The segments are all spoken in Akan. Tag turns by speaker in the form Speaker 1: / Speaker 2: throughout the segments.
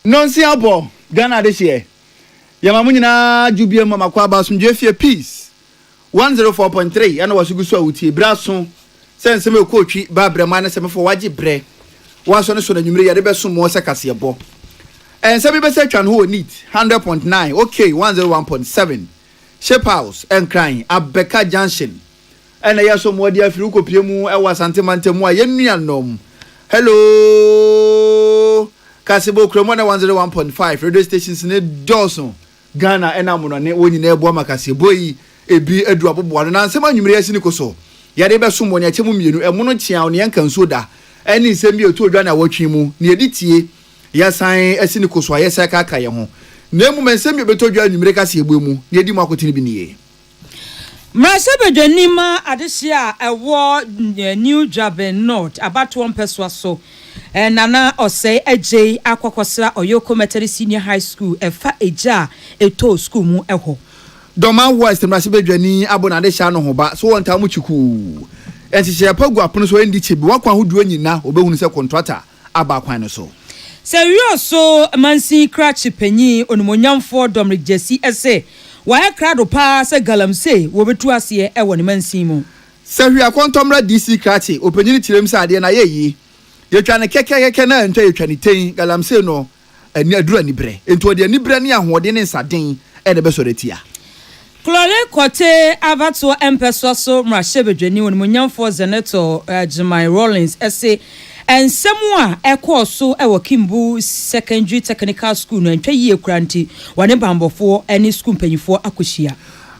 Speaker 1: Non si abo Ghana this year. Yamamunina Jubia Mama Kwaba Sunjefia Peace 104.3 and was Gusu Uti Brason Sense me coach Barbara Mana Sema for Waji Bre was on so the number Yabesu Mosa Casiabo. And some people say who need 100.9 okay 101.7 Shape House and crying Abeka Junction. And I have some more dear Fruko Piemu, I was Antimantemo, Yenian Nom. Hello Kasibo Cremona 101.5 radio stations in Dawson, Ghana, and Amuna, when you never Makasiboy, a be a drop of water, and some Sinicoso. Yadeba Sumon, Yachimu, a Monotia on Yankan Soda, and in Sembio to Ghana watching mu, near DTA, Yasai, a Sinicoso, Yasaka Kayamo. Nemu Sembio Betoja, Numerica Sibumu, near Dimakotini.
Speaker 2: Marasebe Janima Adesia a war new job in North about 1 person so and Nana or say AJ Aquacosa or Yoko Metari Senior High School a fa eja a to school mu eho.
Speaker 1: Doma West Marasebe Jani Abonadesha no hoba so on Tamuchuku. And she shall pogo upon so in the chip, walk one who do any now, obey contractor about quine so.
Speaker 2: So you also Mansi Cratchy Penny on Monyam for Dominic Jesse essay. Why crowd pa se galamse wo betu ase e woni mansimu
Speaker 1: se hwia kontomra DC krati openyini tirem sa ade na yeyi ye twa ne keke na ntwa ye twa ne ten galamse no ani adura ni bre ento de ni bre ne ahode ne nsaden e de beso retia
Speaker 2: Klore kote abato empeso so mrashebedwani woni munyamfo Zeneto Jimai Rollins ese ensemu a ekoso ewo Kimbu Secondary Technical School no ntwa yie kuranti wane bambofo eni school panyifo akohia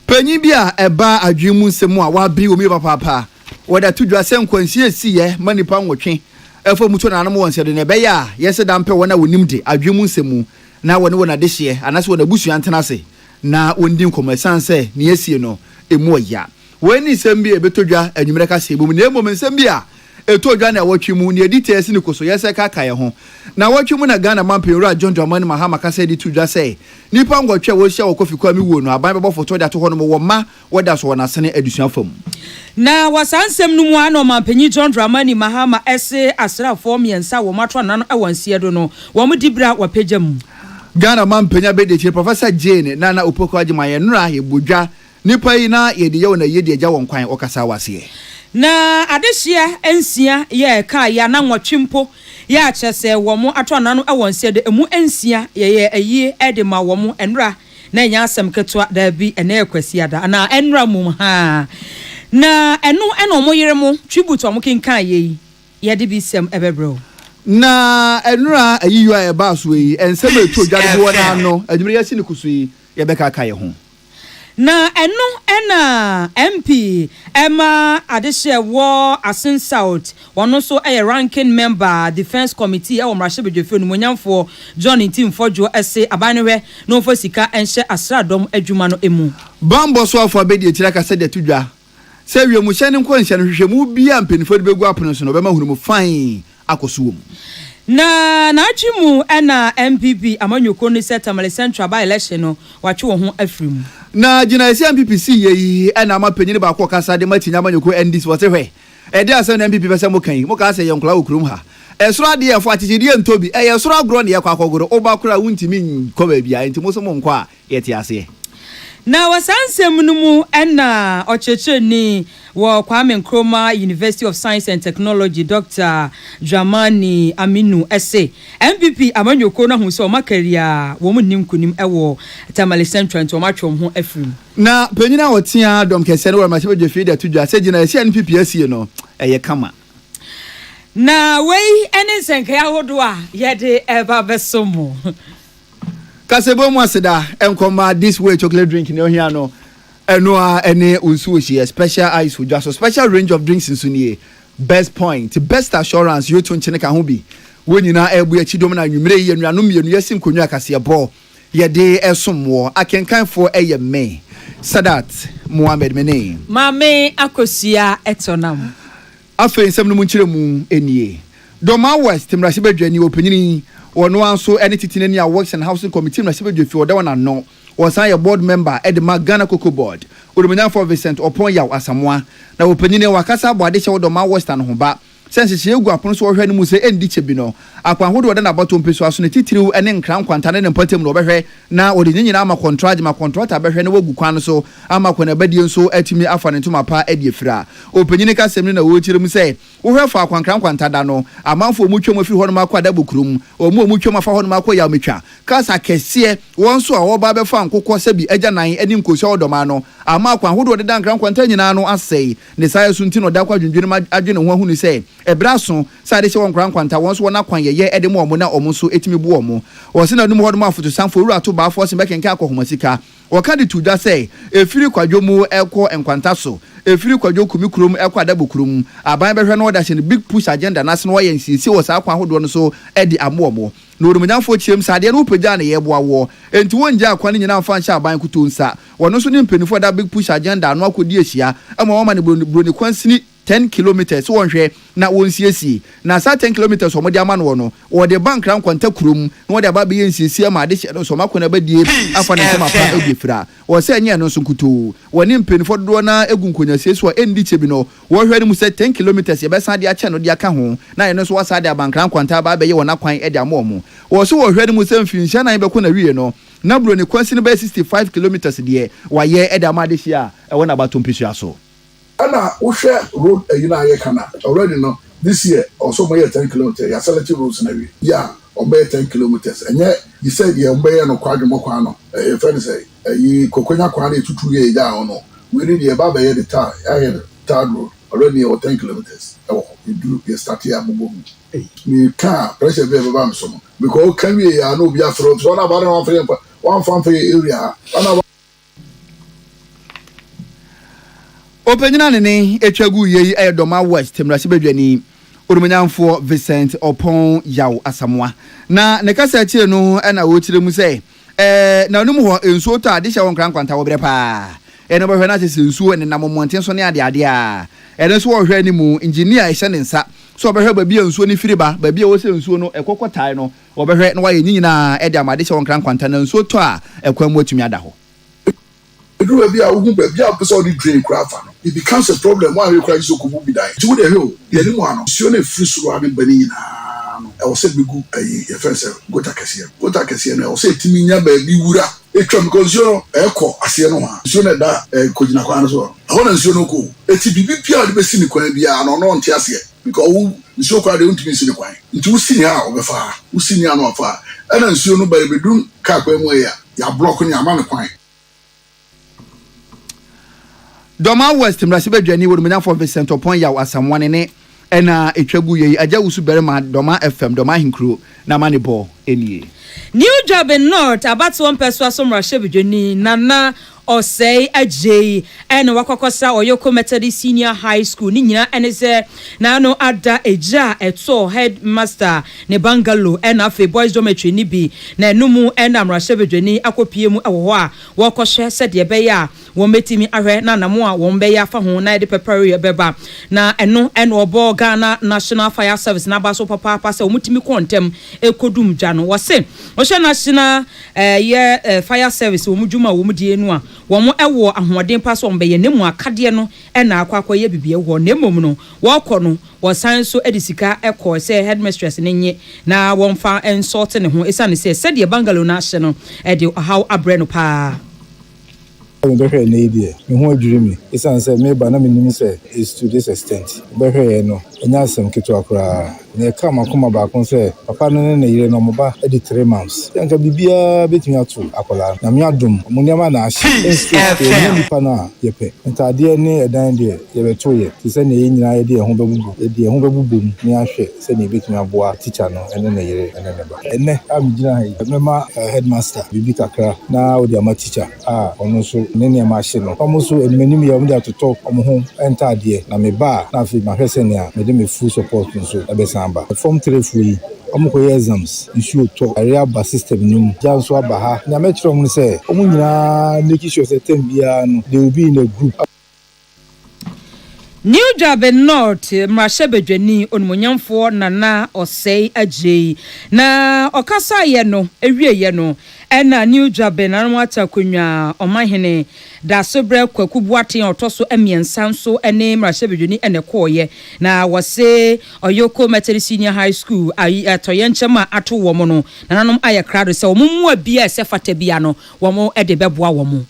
Speaker 1: panyi bia eba adwemu nsemu a wa bi omi papa wada tudwa se nkwansi esiye manipa nwotwe efo muto na anamo wonse de ne be ya yese dampe wona wonimde adwemu nsemu na wona de hye anase wona busu antenase na wondi nkomasanse ne esie no emu oya weni sembi ebetodwa anwumereka sebum na emom sembi a etodwa na watwimu ne editesi ne koso yese kaka ye ho na watwimu na Ghana mampewura John Dramani Mahama kasa di tudwa se nipa ngwotwe wo hia wo kofi kwa mi wo no aban bebo foto da to ho no wo ma woda so wona sene adusua fam
Speaker 2: na wasansem no mu ano mampanyi John Dramani Mahama ese asrafo miensa wo matwa nano awansie do no wo mu dibra wapejam
Speaker 1: Ghana mampanya be de Professor Jane Nana Upoko Ajima ye nra ye bodwa nipa yi na ye de ye wona ye de agya won kwan okasa wase
Speaker 2: na adehia ensia ye ka ya na nwotwempo ya chese wo mu atwa nano awansie de emu ensia ye ayi ede ma wo mu enra na nya asem ketwa da bi ene ekwasi ada na enra mum ha na eno mo yere mu tribute o mo kinkan ye de bi sem ebebro
Speaker 1: na enura ayiyu a eba so yi ensem etu odwade bo na no adwumire yasi ne kusu yi ye beka ka ye ho
Speaker 2: na ena MP Emma Adeshe wo Asin South wono so a ranking member defense committee e wo mrashebedwefe no monyamfo John Timfojo ese abanwe no fo sika enhye asradom adwuma no emu
Speaker 1: bambo so afọ abedi etira ka sede tudwa se wiemu hye ne nkwanhye no hwehwemu bia mpenifo de begu apono so no bema hunu mu fine akosuom
Speaker 2: na achimu ena MPP amanyoko ni setamale central by election no wache wo ho afrim
Speaker 1: na jinasi MPPC yi ena amapanyini ba kwa kasa de matinya amanyoko ndis wote hwe e de asa na MPP pese mo kan mo ka asa yenkla okurum ha esoro de yefo atijide ntobi e yesoro agro ne yakwa akogoro oba kura wuntimi ko ba bia ntimo so mo nkwa yeti ase
Speaker 2: na wasansem no mu ena ocheche ni wo Kwame Nkrumah University of Science and Technology Dr. Dramani Aminu ese MPP amanyoko na hu so makaria wo mu nimkunim ewo Tamale Central to matwom ho afrim
Speaker 1: na panyina wotia dom kese no ma sebe feed atudwa se gina ese NPP asie no eye kama
Speaker 2: na wei ene senka ya hodo a yede eba besomo
Speaker 1: Kasebo mu aseda enkoma this way chocolate drink ne ohia no eno ene unsu ohia special ice for just special range of drinks insunie best point best assurance you to nchene ka ho bi wonyina ebu achidom na nwumre yi anuanom mienu yasim konwa kase bo ye de esomwo akenkanfo eye me Sadat Muhammad mene
Speaker 2: mame akosia etonam
Speaker 1: afen nsem no mu nkyere mu enie Doma West mrashibedwani opanyini wono anso ene titinani a works and housing committee mrashibedwefi oda wana no wasan ye board member at the Ghana Cocoa Board Urumanya for Vincent Opon yaw asamwa na opanyini wakasa boade che Doma West an ho ba sense she egu apono so ohwe ne mu se endi che bi no akwan hodo de na bato mpeso aso ne titiriw ene nkran kwanta ne mpatem no obehwe na odi nyina ama contract abehwe ne wagu kwan so ama kwana badie nso atimi afa ne ntoma pa edi efira opanyine ka sem ne na wo chire mu se wo hwe fa akwan kran kwanta da no amanfo mu twom afiri ho no makwa da bokurum omu twom afa ho no makwa ya metwa kasa kese won so a wo ba be fa nkokọ sabi agya nan eni nkosi odoma no ama akwan hodo de dan kran kwanta nyina no asei ne sai so ntino da kwa dwundwene ma adwene ho ahunu se ebraso sade se won kran kwanta won so wona kwan ye ede mo na omo so etimi bu omo wo se na dum ho no mafoto sanfo wura to ba fo se bekenka akohomasika waka de tuda say efiri kwadwo mu ekọ enkwanta so efiri kwadwo kumi kurom ekọ adabo kurom aban behwe no da se big push agenda na se no ye nsisi wo sa akwa hodo no so edi amomo no rumanyafo chiem sade no pagya na ye boawo enti wonja akwa ne nyina mfa ncha aban kuto nsa wono so ne mpenifo da big push agenda no akodi ehia ama woma ne broni kwansini 10 kilometers wonhwe na wonsiesi na sa 10 kilometers omode ama no no wo de bank ran kwanta kurum no de aba be yensiesi ama de hye no so makona badie afa ne sama pa egefira wo se anya no so kuto woni mpenifo do na egunkonya siesu wa endi chebi no wo hwe ne mu se 10 kilometers ye be sa de ache no de aka ho na ye no so wasa de bank ran kwanta ba be ye wona kwan e de amomo wo so wo hwe ne mu se mfinsha na ye be ko na wiye no na bro ne kwansi ne be 65 kilometers de wa ye e de ama de hia e wona ba tompisu aso.
Speaker 3: Ana ushe road kana already no this year also my 10 kilometers ya select roads na we yeah obey 10 kilometers and you said you obey no kwadwo kwa no friend say yi kokonya kwa na tutu ye da no we need the baba ye the tar road already 10 kilometers you do you start here abubu me car pressure be baba am so because can we ya no be afro so na ba na one farm for area
Speaker 1: Openyina ne etwagu yei Doma West Mrase Bedwani Orumanyamfo Vincent Opon Yaw Asamoa na ne kasa chire no na wo chire mu se na onum ho ensuo to ade hye won kran kwanta wo bre pa ene bo hwe na se ensuo ne na momonten so ne ade a ene so wo hwe ni mu engineer hye ne nsa so obehwe ba bia ensuo ni firiba ba bia wo se ensuo no ekokotai no obehwe no wa ye nyina ede amade hye won kran kwanta na ensuo to a ekwan mu atumi ada ho
Speaker 3: do be a ugu be a person dey drain craft no it becomes a problem why we cry so kubu bi die to the hill ye ni mo ano so na free so ade bani nyina no e wo se begu ayi ye fence gota kese no e wo se timi nya ba bi wura etwa because you eko ase no ha so na da kojina kwa no so ho na so no ko eti bibi pia de be si ni kwan bia no no nte ase because wo so kwa de untimi si ni kwan nti wo si ni ha obefa wo si ni ano afa e na so no ba be dun ka kwa mu ya block ni ama no kwan
Speaker 1: Doma West Mrase Bedwani Orumanyamfo Vincent Opon Yaw Asamoa ne ena etwagu yei aja usu berema Doma FM Doma Hinkro na manebo enie
Speaker 2: New job in North about one person so Mrase Bedwani nana Osei Ajay and Wakokosa or Yoko Methodist Senior High School Nina and is na no ada eja eto headmaster ne bungalow and afi boys dormitory ni bi na numu and Mrase Bedwani akopie mu ewo a wakɔhwɛ sɛ de be ya wo metimi ahwɛ na namo a wo be ya fa ho na de prepare beba na eno obo Ghana National Fire Service na ba so papa sɛ wo mutimi kontem ekodum gya no wo se wo hwɛ national fire service wo mudwuma wo mudie no a womo ewo ahoden pa so mbeye nemu akade no na akwakoye bibie ho nemom no wokɔ no wo san so edisika ekɔ se headmistress ne nye na wonfa ensort ne ho esane se de bungalow na hye no de how abre no pa
Speaker 4: I'm very needy. Me who dream me. It's answer me, but na me nim say is to this extent. Very no. Enya sem keto akra. Ne kama kuma ba kon say papa no ne yire no mo ba e 3 months. Yanka bibia betimi ato akola. Na me adom. Mo niam na ahye. Instead e nipa na yepe. Ntade ne edan de ye beto ye. Ti say ne nyina ye de ho bebubu. E de ho bebubum ne ahwe say ne betimi aboa teacher no ene ne yire ene ne ba. Ene am gina ha yi. Me ma headmaster bibi kakra na o de ama teacher. Ono so nene machine no almost enmenim ya mudi atoto omo enter ade na me ba na afi ma hwese ne a me de me full support nso e be samba form 3 free omo ko exams issue to area bus system nim janso aba ha na me tro mu say omo nyina make sure say tem bia no they will be in a group
Speaker 2: New Durban North Mrashebedweni onmonyamfo nana osei agye na okasa ye no ewie ye no ena New Durban anu atakonwa omahene da sobre kwakubuaten otoso emiensa nso ene Mrashebedweni ene koye na wose Oyoko Methodist Senior High School atoyenchema ato womo no nanom ayekrado se omummu abia ese fata bia no womo ede beboa womo.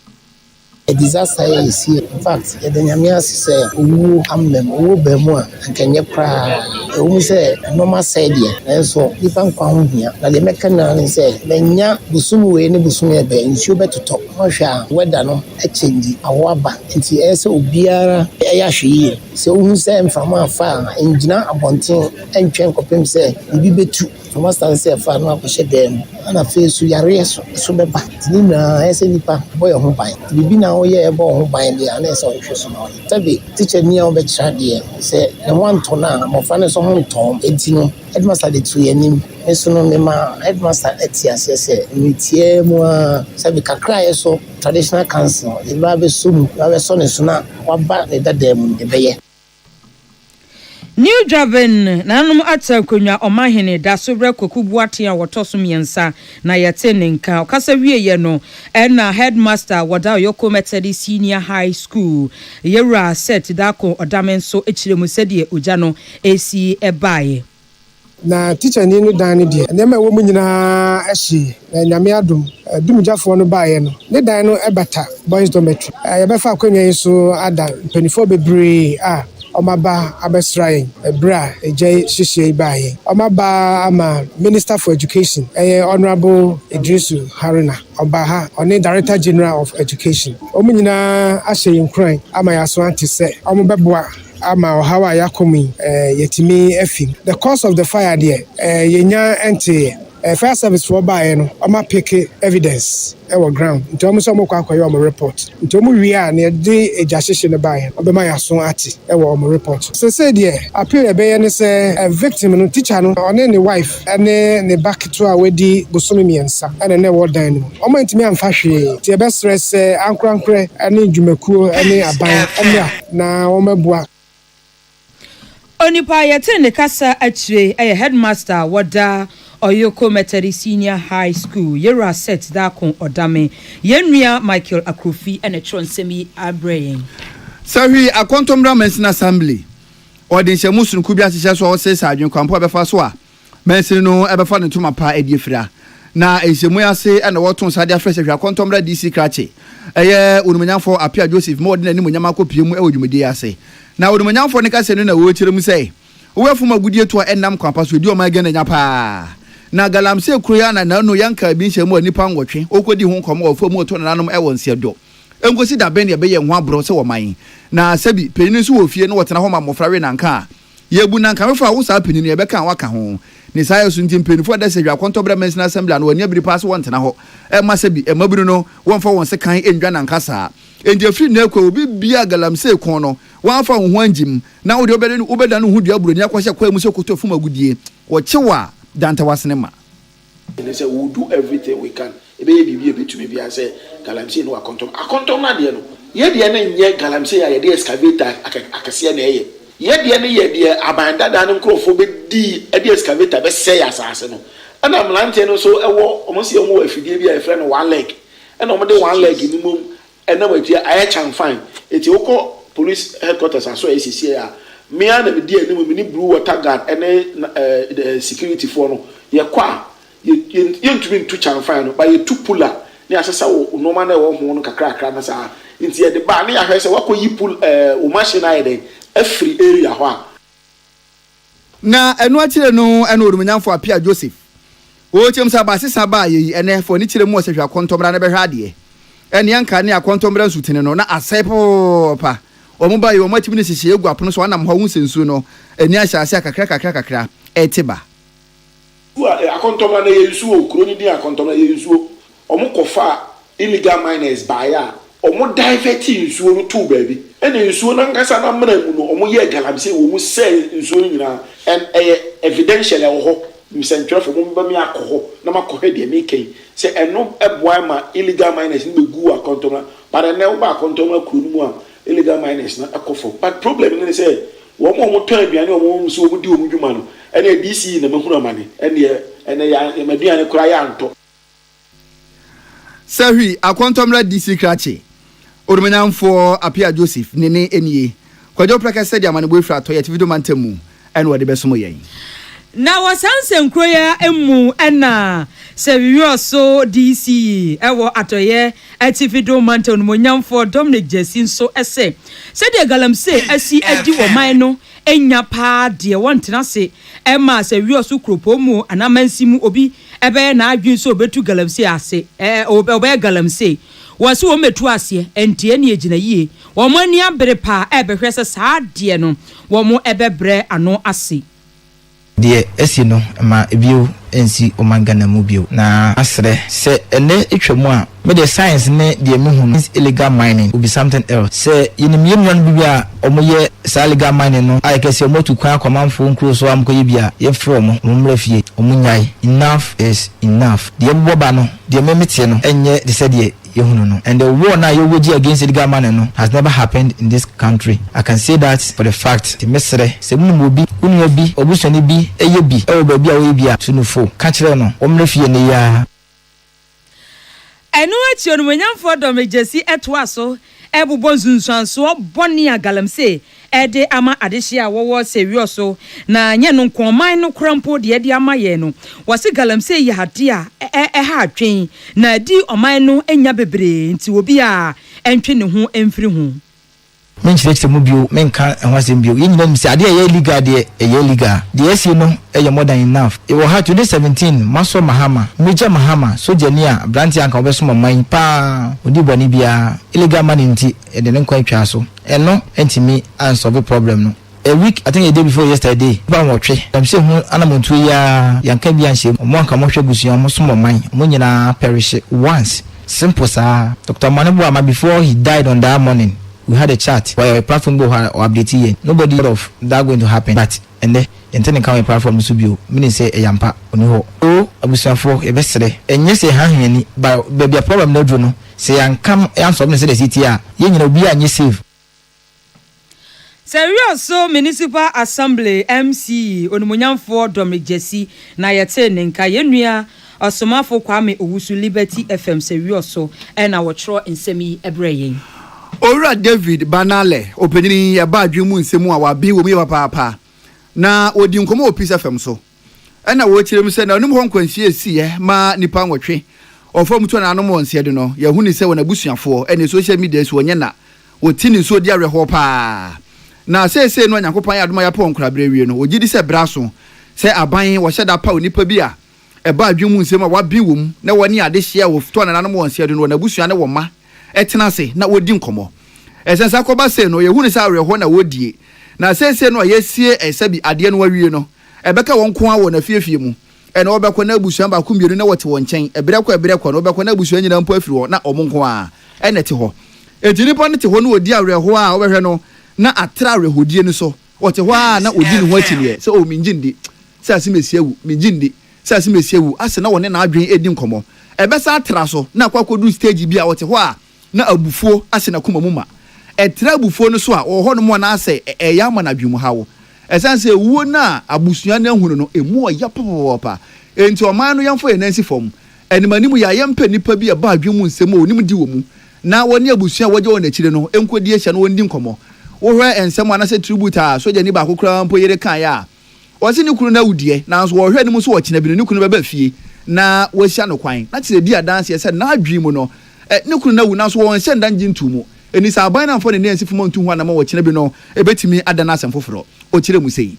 Speaker 5: A disaster is here. In fact, the Nyamia say, "Who am them? Who be more? And can you cry?" Who say, "Normal said here." And so, if I'm coming here, now the mechanic say, "Menya busumu we ni busumu ebe. Insu beto talk. Masha, weather no a change. Awaba. Inti ese ubiara ayashi. So who say from afar? Engineer abonting. Enchen kopim say, "Ibi betu." From us stand say afar no aposhe dem. Ana face yare so beba. Tinina ese nipa boy ho ban. Bibi na oye ebo ho ban dia na ese ohwe so na. Tabi teacher ni o be kira dia say the one to na mo fa ne so ho ntom enti no headmaster de tu yanim eso no me ma headmaster etiase say mitie mu a sabi kakra yeso traditional council e ba be so mu ba so ne so na waba ne dadam e be ye.
Speaker 2: New Durban nanum atakonwa omahene da sobre kwakubuate a wotoso miensa na yete nenka okasa wieye no na headmaster wada Oyoko Methodist Senior High School yera set da ko odamenso echiremu sede oja no esi ebaye
Speaker 6: na teacher ni no dan ne de na ma wo mu nyina ahyi na nyame adom dumjafo no baaye no ne dan no ebata boys dormitory ye befa akwanwa yi so ada penifo bebre Omaba abesrayen ebra ejay shishe baye omaba ama Minister for Education Honorable Idrisu Haruna Obaha one Director General of Education omunyina ahye yinkran ama yaso antise omobeboa ama hawa yakomi yetimi efim the cause of the fire there yenya ente fire service for buy no ama pick evidence our ground ntomo so mokwa akwayo am report ntomo wi a na de ejahyehe ne buy obema yaso ati ewo am report so say there appeal ebe ne say a victim no teacher no one ne wife ene ne back to a wedi bosomi miensa ene ne wodan no omo ntimi amfa hwe ti ebe stress ankrankre ene dwumakuo ene aban ene na omabua
Speaker 2: Onipa yete ne kasa achire headmaster wada Oyoko Methodist Senior High School yera set da kon odame yenua Michael Akrofi ene tronsemi abrayin
Speaker 1: Sawi akontomra mensin assembly odinche musun kubia sise so osesa adwen kwampo abefa so a mensin no abefa ne tuma pa ediefira na ehemu ase ene woton sade afresh hwa akontomra DC krache onumanyafo apia Joseph mo de nanim nyama kopiemu dwumedi ase na onumanyafo ne kase no na wo kyerem sei wo afuma gudie to enam kwampa so di o ma gana nya pa na galamse kuruya na no yanka bi nhemu nipa nwotwe okodi ho nkomo ofo mu to nanom wonse do engosi da ben ye be ye ho abro se wo man na sabi peninu so wo fie no wotena ho ma mofrawe na nka yebu na nka mefa wo sa peninu ye be kan waka ho ni sayo so ntim peninu fo da se dwa kontobra mensin assembly no wani abiri pass won tena ho ma sabi maburu no wonfa won se kan endwa na nka sa endi free na ekwa obi bia galamse kon no wonfa ho anjim na wo de obeda no hu dua buro ni akwahye kwa mu se koto fuma gudie wo chewa Danta Wasinema.
Speaker 3: They say we'll do everything we can. Ebe to me I say galamsey no akontom. Akontom na de no. Ye de na nye galamsey ya de excavator akase na ye. Ye de abanda da no krofo be di e de excavator be say asase no. Ana mlante no so ewo omosi omo afidie bi a friend one leg. And omo de one leg ni mum and na watia aye chan fine. Eti woko police headquarters aso ACC ya. Me and the dear ni blue water guard and the security for no ye kwa ye ntumi ntu chanfan no ba ye tu puller ni asesa wo no ma na wo ho no kakra na sa nti ye de ba na ya hwese wakoyi pull o machine aye den free area ho a
Speaker 1: na enu akire no enu orumanyafo apia Joseph wo chem sa ba sesa ba ye ene fo ni kire mu osehwa kontomra na be hwa de ene yanka ne akontomra nsutene no na asepo pa omuba yo matimi ne sisi egu apono so anam ho nsensu no ani ahyase kakra etiba
Speaker 3: akontomra na yensu okuro ni din akontomra yensu omukofa illegal miners baya omu divert insuo no to baabi ene insuo na nkasa na mra mu no omu ye galamse wo mu sell insuo nyina and evidential e wo ho misentwe fo mu ba mi akoho na makohe de meken se eno eboa ma illegal miners ni begu akontomra but na wo ba akontomra kuro mu a
Speaker 7: illegal miners na akofo but problem no say wo mo ton aduane wo mo so wo di wo dwuma no ene DC na mahunu amane ene ya maduane kura ya anto
Speaker 1: Sahi akontomra DC krache orumenamfo Apia Joseph nene enie kwajo praka said amane boyfra to yet video mantemu ene wo de besomo yen
Speaker 2: na wasanse nkroya emu ena so DC ewo atoye ativido mountain monyamfo Dominic Jesin so ese said the galamse asi adi wo man no enya pa de wontena se ema se wioso kropo mu anamansi mu obi ebe na adwin so betu galamse ase obe galamse wose wo metu ase entie ne egina yie wo mo ani abere pa ebehwese saa de no wo mo ebebre ano ase
Speaker 8: de esi no ma ebio ensi omangana mu bio na asre se ene etwamu a me the science ne de mehu illegal mining will be something else se yinim yemwan bibia omoye sa illegal mining no I can say omotu kwa akomanfo nkro so amkoye bia ye from omrafie omunyai enough is enough de boba no de memete no enye de se de and the war now you would against illegal mining no has never happened in this country. I can say that for the fact the mesre se mu bi unu bi obusoni bi eye bi e baby a we bia tunufo ka kire no omrafie ne ya
Speaker 2: enu achi onumanyamfo Dominic Jesi etwa so ebubo nsunsuanso boni agalamse ede ama adehia wowo serioso na nye no nkoman no krampo de ama ye no wase galamse yi hade a ha atwen na di oman no enya bebre nti obi a entwe ne ho emfiri ho
Speaker 8: menchire mu bio menka enwasem bio yinyina msi ade ye legal de ye legal de esi no eye more than enough e wo ha 2017 maso mahama meja mahama sojania branti anka obeso maman pa odi boni bia illegal money nti e de nkwa atwa so eno entimi unsolve problem no a week I think a day before yesterday ba wotwe am say hu anamontu ya yanka bia nhye mo anka mo hwe busuan mo so maman mo nyina perish once simple sa Dr. Manebu ama before he died on that morning we had a chat where a platform go or update here. Nobody thought of that going to happen. But and then intending come a platform subio, meaning say a yampa on ho. Oh, abusafo a vestre. And yes, a hand but baby a problem no jono. Say and come answer me say the city ya. You know be and you save.
Speaker 2: So Municipal Assembly MC Onumunyamfo Dominic Jesi na yete nenka yenua osomafo Kwame Owusu Liberty FM serioso and our tro nsemi ebreyen.
Speaker 1: Ora David Banale openini ya badwemu nsemu a wabi wo mi papa na odi nkomo opisa fam so na wo kirem se na onum ho nkwanhie esi ma nipa nwotwe ofo muto na anom wonse de no ya huni se wona busuafo ene social media so onye na wotini so di areho pa na se no nyakopan ya adoma ya pon krabre wie no ogidi se braso se aban wo hyeda pa onipa bi a badwemu nsemu a wabi wo mu na woni ade hye wo to na anom wonse de no na busua ne wo ma etina se na wodi nkomo esensa koba se no yehunu sa areho na wodie na se no yesie esabi ade no wawie no ebeka wonko awo na fiefie mu ene obekọ na abusuan ba kumiru na wote wonchen eberekọ na obekọ na abusuan nyina mpo afiri ho na omonko a ene te ho ejinipo ne te ho no odi areho a obehwe no na atra arehodie no so wote ho a na odi ne ho atiniye se o minjindi se asimesiewu minjindi se asimesiewu ase na wone na adwen edi nkomo ebesa atra so na kwakodu stage bi a wote ho a na abufuo ase na kuma muma etra abufuo no so a wo ho no mo na ase eya ma na dwemu hawo esanse wuo na abusua na hunu no emu oya popopopa enti oman no yamfo enansi fom enimanimu ya yempa nipa bi aba adwemu nsem onim di wo mu na woni abusua woje wona chire no enkodi ehia no wondi nkomo wo hwe ensem anase tribute a soja ni ba kokora mpo yere kan ya wose ni kunu na wudie na so wo hwe ni mu so wo kina bi ni kunu beba fie na wo hia no kwan na tire bi adanse ye se na adwemu no ne kunu na wu na so won hye ndanji ntumu eni sa aban na fo ne nsi fumo ntu ho na ma wo kina bi no ebetimi adana asem foforo o kire mu sei.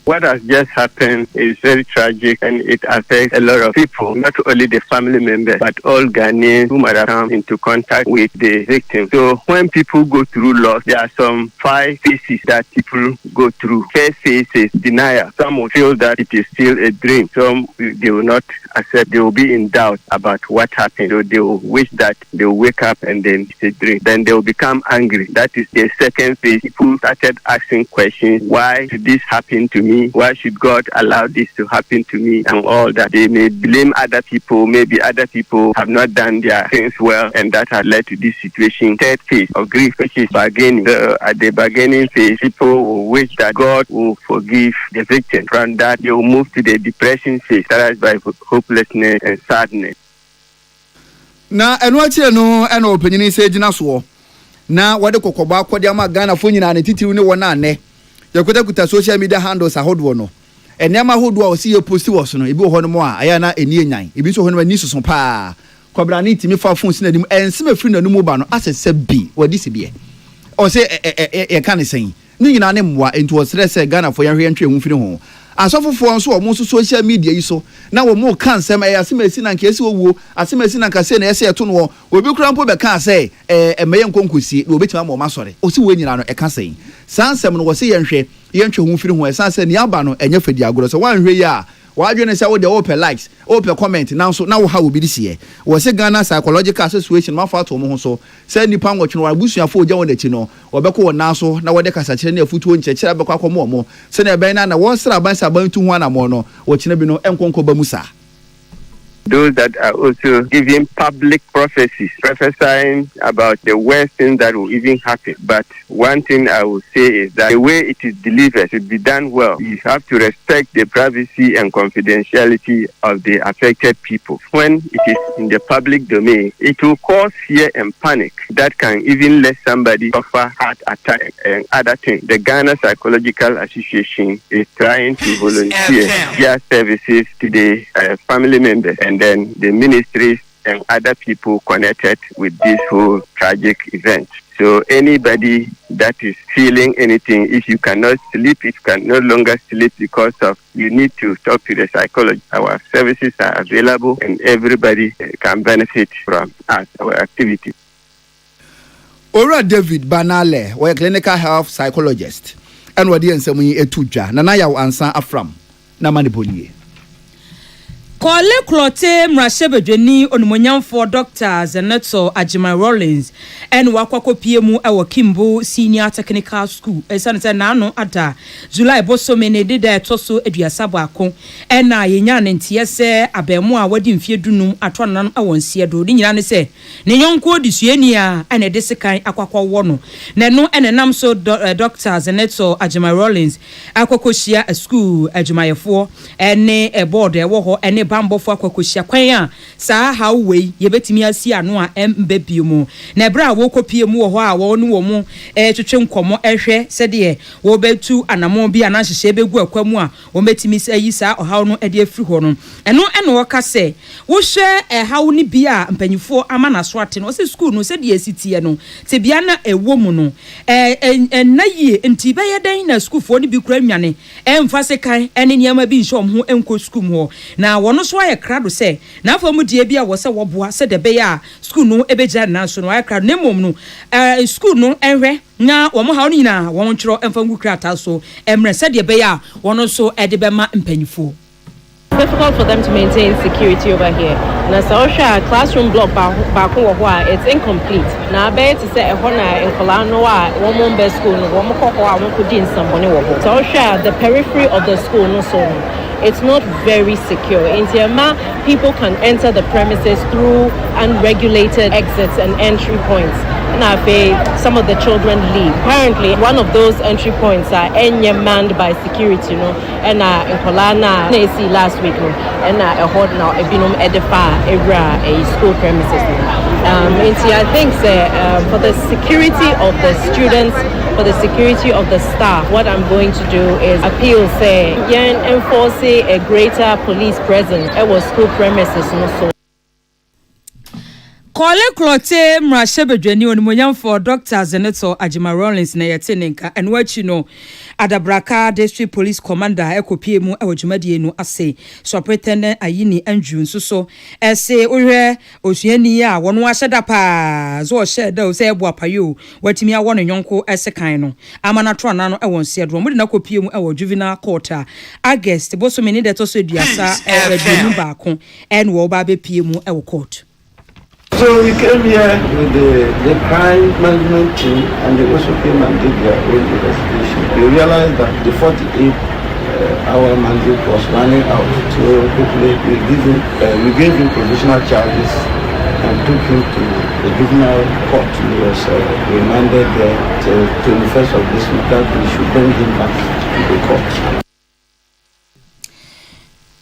Speaker 9: What has just happened is very tragic and it affects a lot of people, not only the family members, but all Ghanaians who might have come into contact with the victim. So when people go through loss, there are some 5 phases that people go through. First phase is denial. Some will feel that it is still a dream. Some they will not accept, they will be in doubt about what happened. So they will wish that they will wake up and then it's a dream. Then they will become angry. That is the second phase. People started asking questions, why did this happen to me? me? Why should God allow this to happen to me and all that? They may blame other people. Maybe other people have not done their things well, and that has led to this situation. Third phase of grief, which is bargaining. So at the bargaining phase, people will wish that God will forgive the victim. From that, they will move to the depression phase, characterized by hopelessness and sadness.
Speaker 1: Na enwachi no ena opanyini se gina so na wade kokoba akode ama Ghana fo nyina ne titiw ne wona ane yakuta social media handles ahodo no enema ahodo a osi ye post wo so no ebi ho no mo a aya na eni enyan ebi so ho no ani soso pa kwabra ne timi fa phone sinadim ensem afiri na numu ba no asese bi wadi sibie o se e kan sen ni nyina ne mwa ento osrese Ghana fo yanhwe ntwe hu firi ho asofofo nso o mo social media yi so na wo mo kan sem asemesi na nke esi owuo asemesi na nkase na ese eto no obi kura mpo be kan se emeye nkonkosie na obetima mo masore o si wo nyina no e kan sen sansem no wo se yenhwe hu firi ho sanse ni aba no enye fadi agoro so wanhwe yi a wadwene se wo de open likes open comment na so na wo ha obi disiye wo se Ghana Psychological Association ma fa to mo ho so se nipa nwotwe no abusuafo ogya won achi no obeko won na so na wode kasa kire na afutuo nkyekire beko akomo mo se na ebe na won sra ban sa ban tu ho na mo no wo kine bi no enkonko ba musa.
Speaker 9: Those that are also giving public prophecies, prophesying about the worst thing that will even happen. But one thing I will say is that the way it is delivered should be done well. You have to respect the privacy and confidentiality of the affected people. When it is in the public domain, it will cause fear and panic that can even let somebody suffer heart attack and other things. The Ghana Psychological Association is trying to volunteer their services to the family members and then the ministries and other people connected with this whole tragic event. So anybody that is feeling anything, if you cannot sleep, if you can no longer sleep because of you need to talk to the psychologist. Our services are available and everybody can benefit from us, our activity.
Speaker 1: Ora David Banale, we clinical health psychologist. And wadi ensemu yi etudwa. Nana ya ansa afram. Na manipolie.
Speaker 2: Kole klote mrashebedweni onumonyamfo Dr. Zeneto Ajima Rollins en wakwako piemu ewa Kimbo Senior Technical School esanete nano ada July bosome ne dida etoso eduasabo akon ena yenya ntiese abemu a wadi mfie dunum atwana nano awonsie do ni nyina ne se ne yonko odisuani a ene de sekan akwakwa wo no ne no ene nam so Dr. Zeneto Ajima Rollins akwakohia school adwumayefo ene board ewo ho ene bambofo akwakohia kwan a saa hawwe yebetimi asi ano a embebie mu na bra wo kopie mu wo ho a wo no wo mu twetwe nkomo ehwe sede wo betu anamo bi anahyehe begu akwamu a wo metimi ayi saa ohaw no ede afiri ho no eno wo ka se wo hwe haw ni bi a mpanyifo ama na so ate no se school no sede asitie no te bia na ewo mu no na yie nti be yeden na school fo ni bi kura nwane emfa se kan ene niam bi nshom ho enko school ho na wono so aye krado se na afo mu die bi a wo se wo boa se de be ya school no ebegira na so no aye krado ne mom no school no enhwe na wo mo hawo nyina wo nchiro emfa ngu krata so emre se de be ya wono so ede be ma mpanyifo.
Speaker 10: Difficult for them to maintain security over here. Na social classroom block baako wo ho a it's incomplete. Na be to say ehon na enkola no a wo mo mbe school no wo mo kokko a wo kodi nsambone wo ho. Social the periphery of the school no so it's not very secure. In Tiama, people can enter the premises through unregulated exits and entry points. And some of the children leave. Apparently, one of those entry points are manned by security, and in Kolana, last week, and a hold now a binum edifa a school premises. I think for the security of the students, for the security of the staff, what I'm going to do is appeal, enforce a greater police presence at our school premises.
Speaker 2: Kole klote mrashebedweni onimonyamfo Dr. Zeneto Ajima Rollins na yetenenka enwachi no Adabraka District Police Commander ekopie mu ewodwumadie no ase Superintendent Ayini Andrew nsuso ese ohwe osuani a wono ahyeda pa zo hyeda o se ebo apayo watimi a wono nyonko esekan no amana trona no ewonse dro mu de na kopie mu ewo juvenile court August bosomeni de to so duasa edwenu baako en wo ba be pie mu ewo court.
Speaker 11: So we came here with the crime management team, and they also came and did their own investigation. We realized that the 48 our mandate was running out. So we gave him provisional charges and took him to the juvenile court. He was remanded there till 21st of this month that we should bring him back to the court.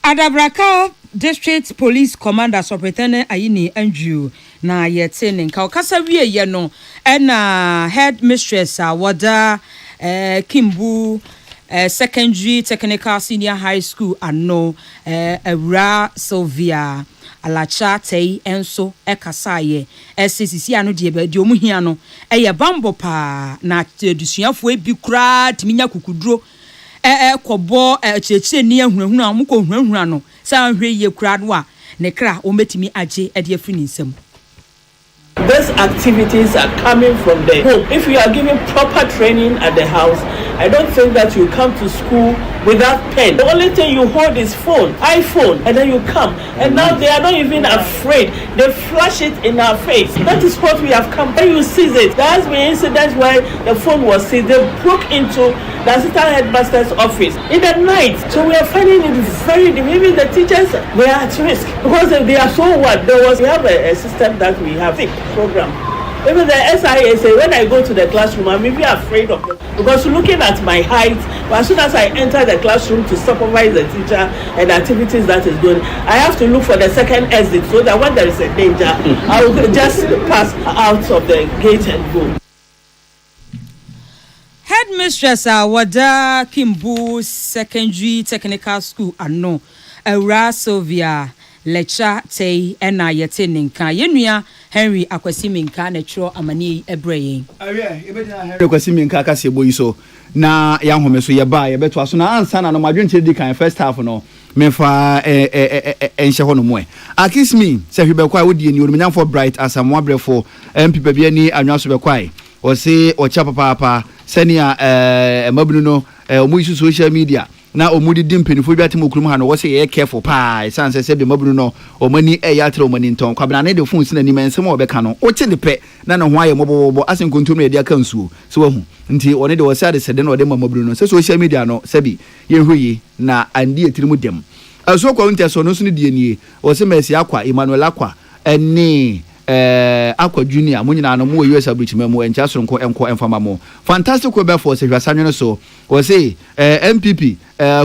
Speaker 2: Adabraka District Police Commander Superintendent Ayini Andrew na yetene nka okasa wie ye no na head mistress wada Kimbu Secondary Technical Senior High School ano Awura Sylvia Alacha tei enso ekasaye SCC ano de be de omuhia no eye bambo pa na adusuafo ebi kura timinya kukuduro kobo chechire ni ahunahunu amukọ hunahunu no sa hwe ye kura no a ne kra o metimi age e de afini nsam.
Speaker 12: These activities are coming from the home. If you are given proper training at the house, I don't think that you come to school without pen. The only thing you hold is iPhone, and then you come. And now they are not even afraid. They flash it in our face. That is what we have come. When you seize it, there has been incidents where the phone was seized. They broke into the assistant headmaster's office in the night. So we are finding it very difficult. Even the teachers, they are at risk because they are so what? We have a system that we have program. Even the SIA say when I go to the classroom, I'm even afraid of them because looking at my height, but as soon as I enter the classroom to supervise the teacher and the activities that is going, I have to look for the second exit so that when there is a danger, I will just pass out of the gate and go.
Speaker 2: Headmistress wada Kimbu Secondary Technical School ano Awura Sylvia Lecha tei ena yete ninka yenua Henry Akwasi Minka na tro amani ebreye
Speaker 1: ebedina Henry Akwasi Minka ka se boyi so na ya home so ye ba ye beto aso na ansa na no madwente di kan first half no mefa enhye ho no mo akismi se hwebekwa wodi ni onumnyam for bright asamwa brefo mpipa bia ni anwa so bekwai o se o cha papa senia mabunu no omu isu social media na omudi dimpenifo biate mokurum ha no wo se ye careful pa sanse se be mabunu no omani yatre omani nton kwabna ne de phone sina ni mensem obeka no o che de pe na ne ho aye mobobobo asen kontum na de aka nsuo se wahu nti one de wo se ade sede no de mabunu no se social media no se bi ye hweyi na andi etirimu dem aso kwa ntia so no so ne die nie wo se Mercy Akwa Emmanuel Akwa eni Akwa Junior munyina no mo US abrichima mo encha soronko enko enfama mo fantastic webe for se hwasanwene so wo se MPP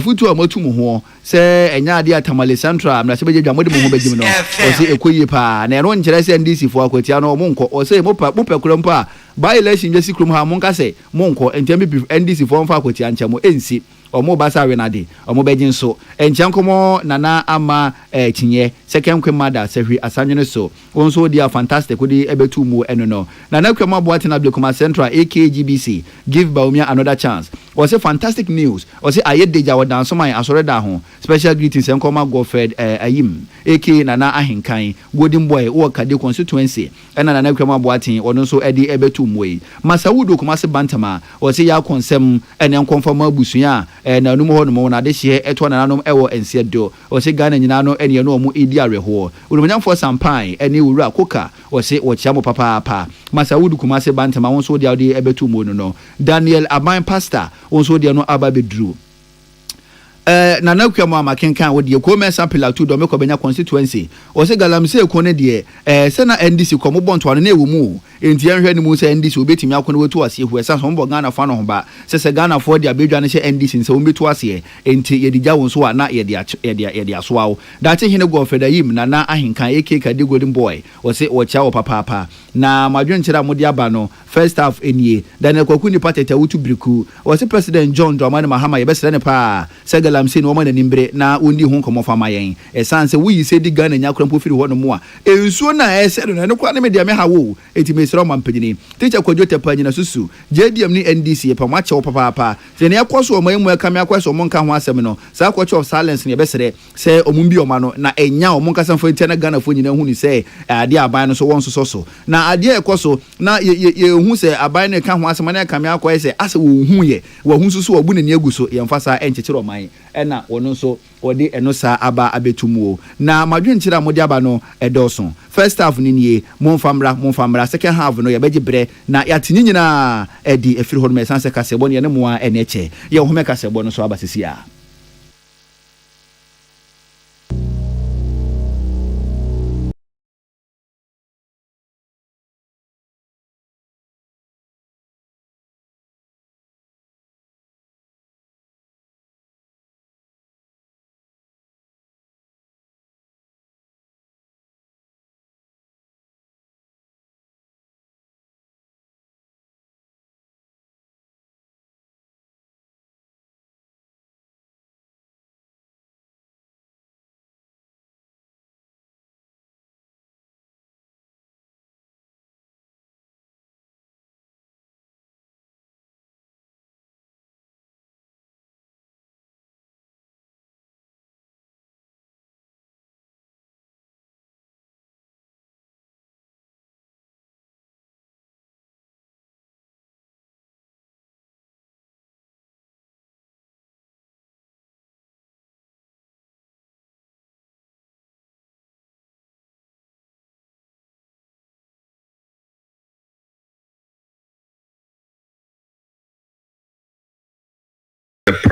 Speaker 1: futu amatum ho se enya ade atamale central na se beje dwamode mo ho begim no wo se ekoyi pa na ero nkere se NDC fo akwatia no mo nko wo se mo pekuro mpa by election je sikrum ha mo nka se mo nko MPP NDC fo mfa akwatia ncha mo ensi omo basa wenade omo begin so enchankomo nana ama chinye second kwemada sehwi asanwene so wonso dia fantastic odi ebetu mu enono nana kwema boate na blekoma central AKGBC give Baumia another chance was a fantastic news was a ayedeja wadan so man asore da ho special greetings enkoma Godfred ayim AK nana ahenkan golden boy wo kade constituency ena nana kwema boate ono so edi ebetu mu yi Masawudo Kumase Bantama was ya konsem ene nkonfama abusuya na numu ho no na de hye eto na nanom ewo ense do o se Ghana nyina no ene no mu edi areho urumanyamfo sampan ene wura koka o se wo chiamo papa Masawudu Kumase Bantama won so dia de ebetu mu no Daniel Aban pastor won so dia no aba bedru na nakwamo amakenkan wo de ko mesa pillar 2 do me ko benya constituency o se galamse ko ne de se na NDC ko mo bonto no na ewu mu enti enhwe ni mu se NDC obetimi akon wetu ase hu esa so mbo Ghana fa no ho ba se Ghana fo de abedwa ne she NDC nse wo betu ase enti ye digya won so a na ye de asoawo da che hene go fedayim na ahenkan ekeka de golden boy o se wo cha wo papa na madwen kira mo de aba no first half enie Daniel Kwaku ni patete wutu briku o se President John Dramani Mahama ye besere ne pa se galamse no mo na nimbre na wondi hu komo fama yen esanse wuyi se di Ghana nya krampo firi ho no mo a ensuo na ese no ne kwa ne me de me hawo eti me sero mampanyini teacher Kwadwo Tepanyina susu JDM ni NDC ye pa ma che wo papa se ne yakoso o mayimu aka me akwaso mo nka ho asem no sa kwacho of silence ne besere se omumbi o ma no na enya o mo nka sanfo enti na Ghana fo nyina hu ni se ade aban no so won so na ade ekoso na ye hu se aban ne ka ho asem na aka me akwa se ase wo hu ye wo hu susu wo bu ne aguso ye mfasa enchechiro oman ena wono so odi eno sa aba abetumuo na madwenkyira modi aba no edoso first half ni nie monfamra second half no ye beje bre na yatinyi nyina edi efiri ho no mesanse kasebo ne mo a eneche ye ho me kasebo no so aba sisia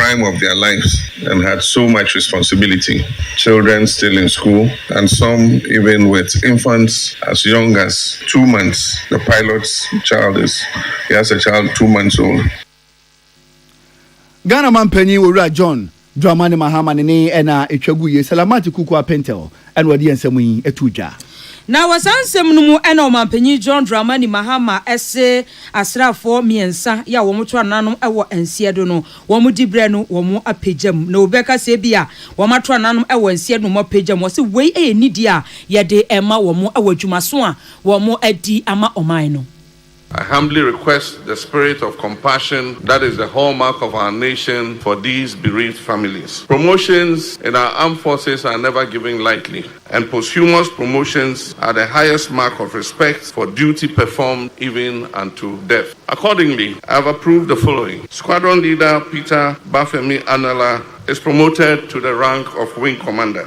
Speaker 13: time of their lives and had so much responsibility. Children still in school, and some even with infants as young as 2 months. The pilot's child he has a child 2 months old.
Speaker 1: Ghana man penny Owura John Dramani Mahama ne ena etwagu ye Salamati Kuku Pentel and wadi ensemu yi etuja.
Speaker 2: Na wasansem no mu ena omampanyi John Dramani Mahama ese asrafo miensa ya wo mutwa nanom ewo ensie do no wo mu dibre no wo mu apejam na obeka se bia wo matwa nanom ewo ensie no mo apejam wo se wei enidi a ye de ema wo mu ewo dwumaso a wo mu adi ama oman no.
Speaker 14: I humbly request the spirit of compassion that is the hallmark of our nation for these bereaved families. Promotions in our armed forces are never given lightly, and posthumous promotions are the highest mark of respect for duty performed even unto death. Accordingly, I have approved the following. Squadron Leader Peter Bafemi Anala is promoted to the rank of Wing Commander.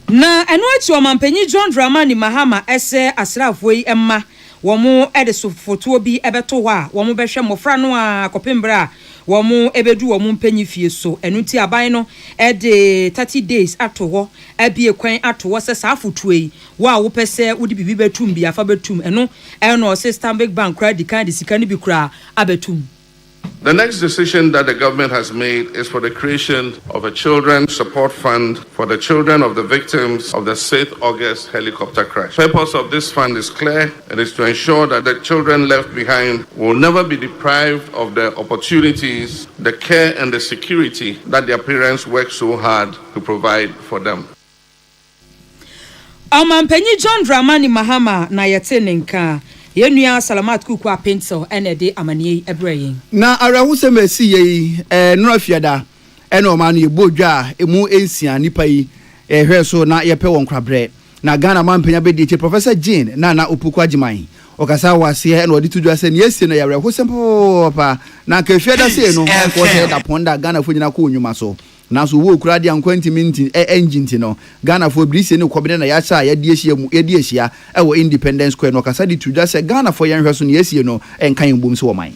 Speaker 2: Na enwachi omampanyi John Dramani Mahama ese asrafo yi emma womo edeso foto bi ebeto ho a womo behwe mofra no a kopembra womo ebedu womo mpanyi fie so enuti aban no ede 30 days ato ho abie kwan ato ho se sa foto yi wo a wo pese wo di bibi betum bi afa betum eno se Stanbic Bank credit card sika ni bi kura abetum.
Speaker 14: The next decision that the government has made is for the creation of a children's support fund for the children of the victims of the 6th August helicopter crash. The purpose of this fund is clear. It is to ensure that the children left behind will never be deprived of the opportunities, the care and the security that their parents worked so hard to provide for them.
Speaker 2: Omampanyi John Dramani Mahama na yete nenka yenua Salamati Kuku Pentel ene de amanie ebrayin
Speaker 1: na arawuse mesi yi nura fiada ene o manu ebodwa emu ensia nipa yi hwe so na yepe won kwabre na Ghana man panya bedi che Professor Jean na Opoku Agiman okasa wase ene odi tudwa se ne yesi no yare hosem pa na ka fiada se no ko se da ponda Ghana fo nyina ko onwuma so na so wo kura dia nkwanti minti engine ti no Ghana fo brise ne kobede na ya cha ya die hia mu di hia e wo Independence Square no kasa di tudwa se Ghana fo yen hwe so ne yesi no enkan mbom so wo man.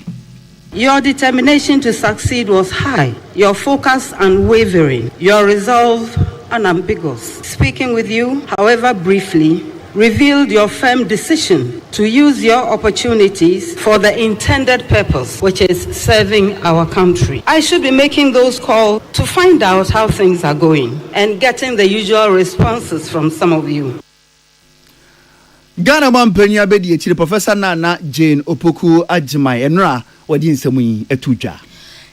Speaker 15: Your determination to succeed was high, your focus unwavering, your resolve unambiguous. Speaking with you, however briefly, revealed your firm decision to use your opportunities for the intended purpose, which is serving our country. I should be making those calls to find out how things are going and getting the usual responses from some of you.
Speaker 1: Ghana man penya bedi echire Professor Nana Jane Opoku Agiman enra wadi nsemu yi etuja.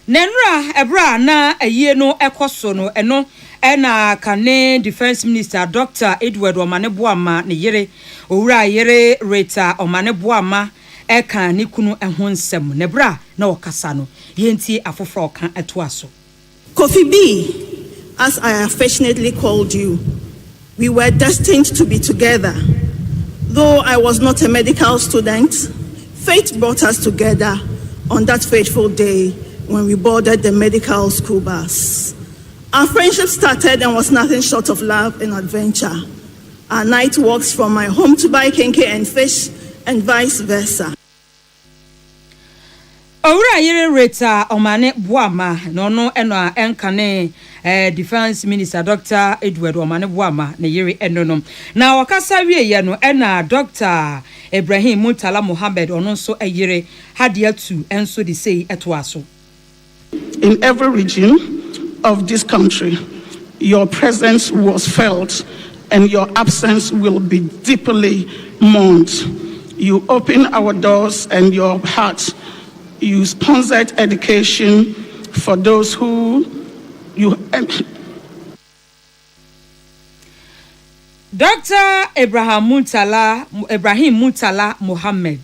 Speaker 2: Nenra ebra na aye no ekoso no eno ena kane Defense Minister Dr. Edward Omaneboama ne yere owura yere Rita Omaneboama eka ne kunu ehon nsem ne bra na okasa no yenti afofro oka etoaso.
Speaker 16: Kofi B, as I affectionately called you, we were destined to be together. Though I was not a medical student, fate brought us together on that fateful day when we boarded the medical school bus. Our friendship started and was nothing short of love and adventure. Our night walks from my home to buy kenke and fish and vice versa.
Speaker 2: Owura yere Rita Omaneboama no eno enkane Defense Minister Dr. Edward Omaneboama ne yere enonom na wakasa wie ye no ena Dr. Ibrahim Mutala Mohammed ono nso ayere hadia tu enso de sei etoaso.
Speaker 17: In every region of this country, your presence was felt and your absence will be deeply mourned. You opened our doors and your heart. You sponsored education for those who you.
Speaker 2: Dr. Ibrahim Mutala Mohammed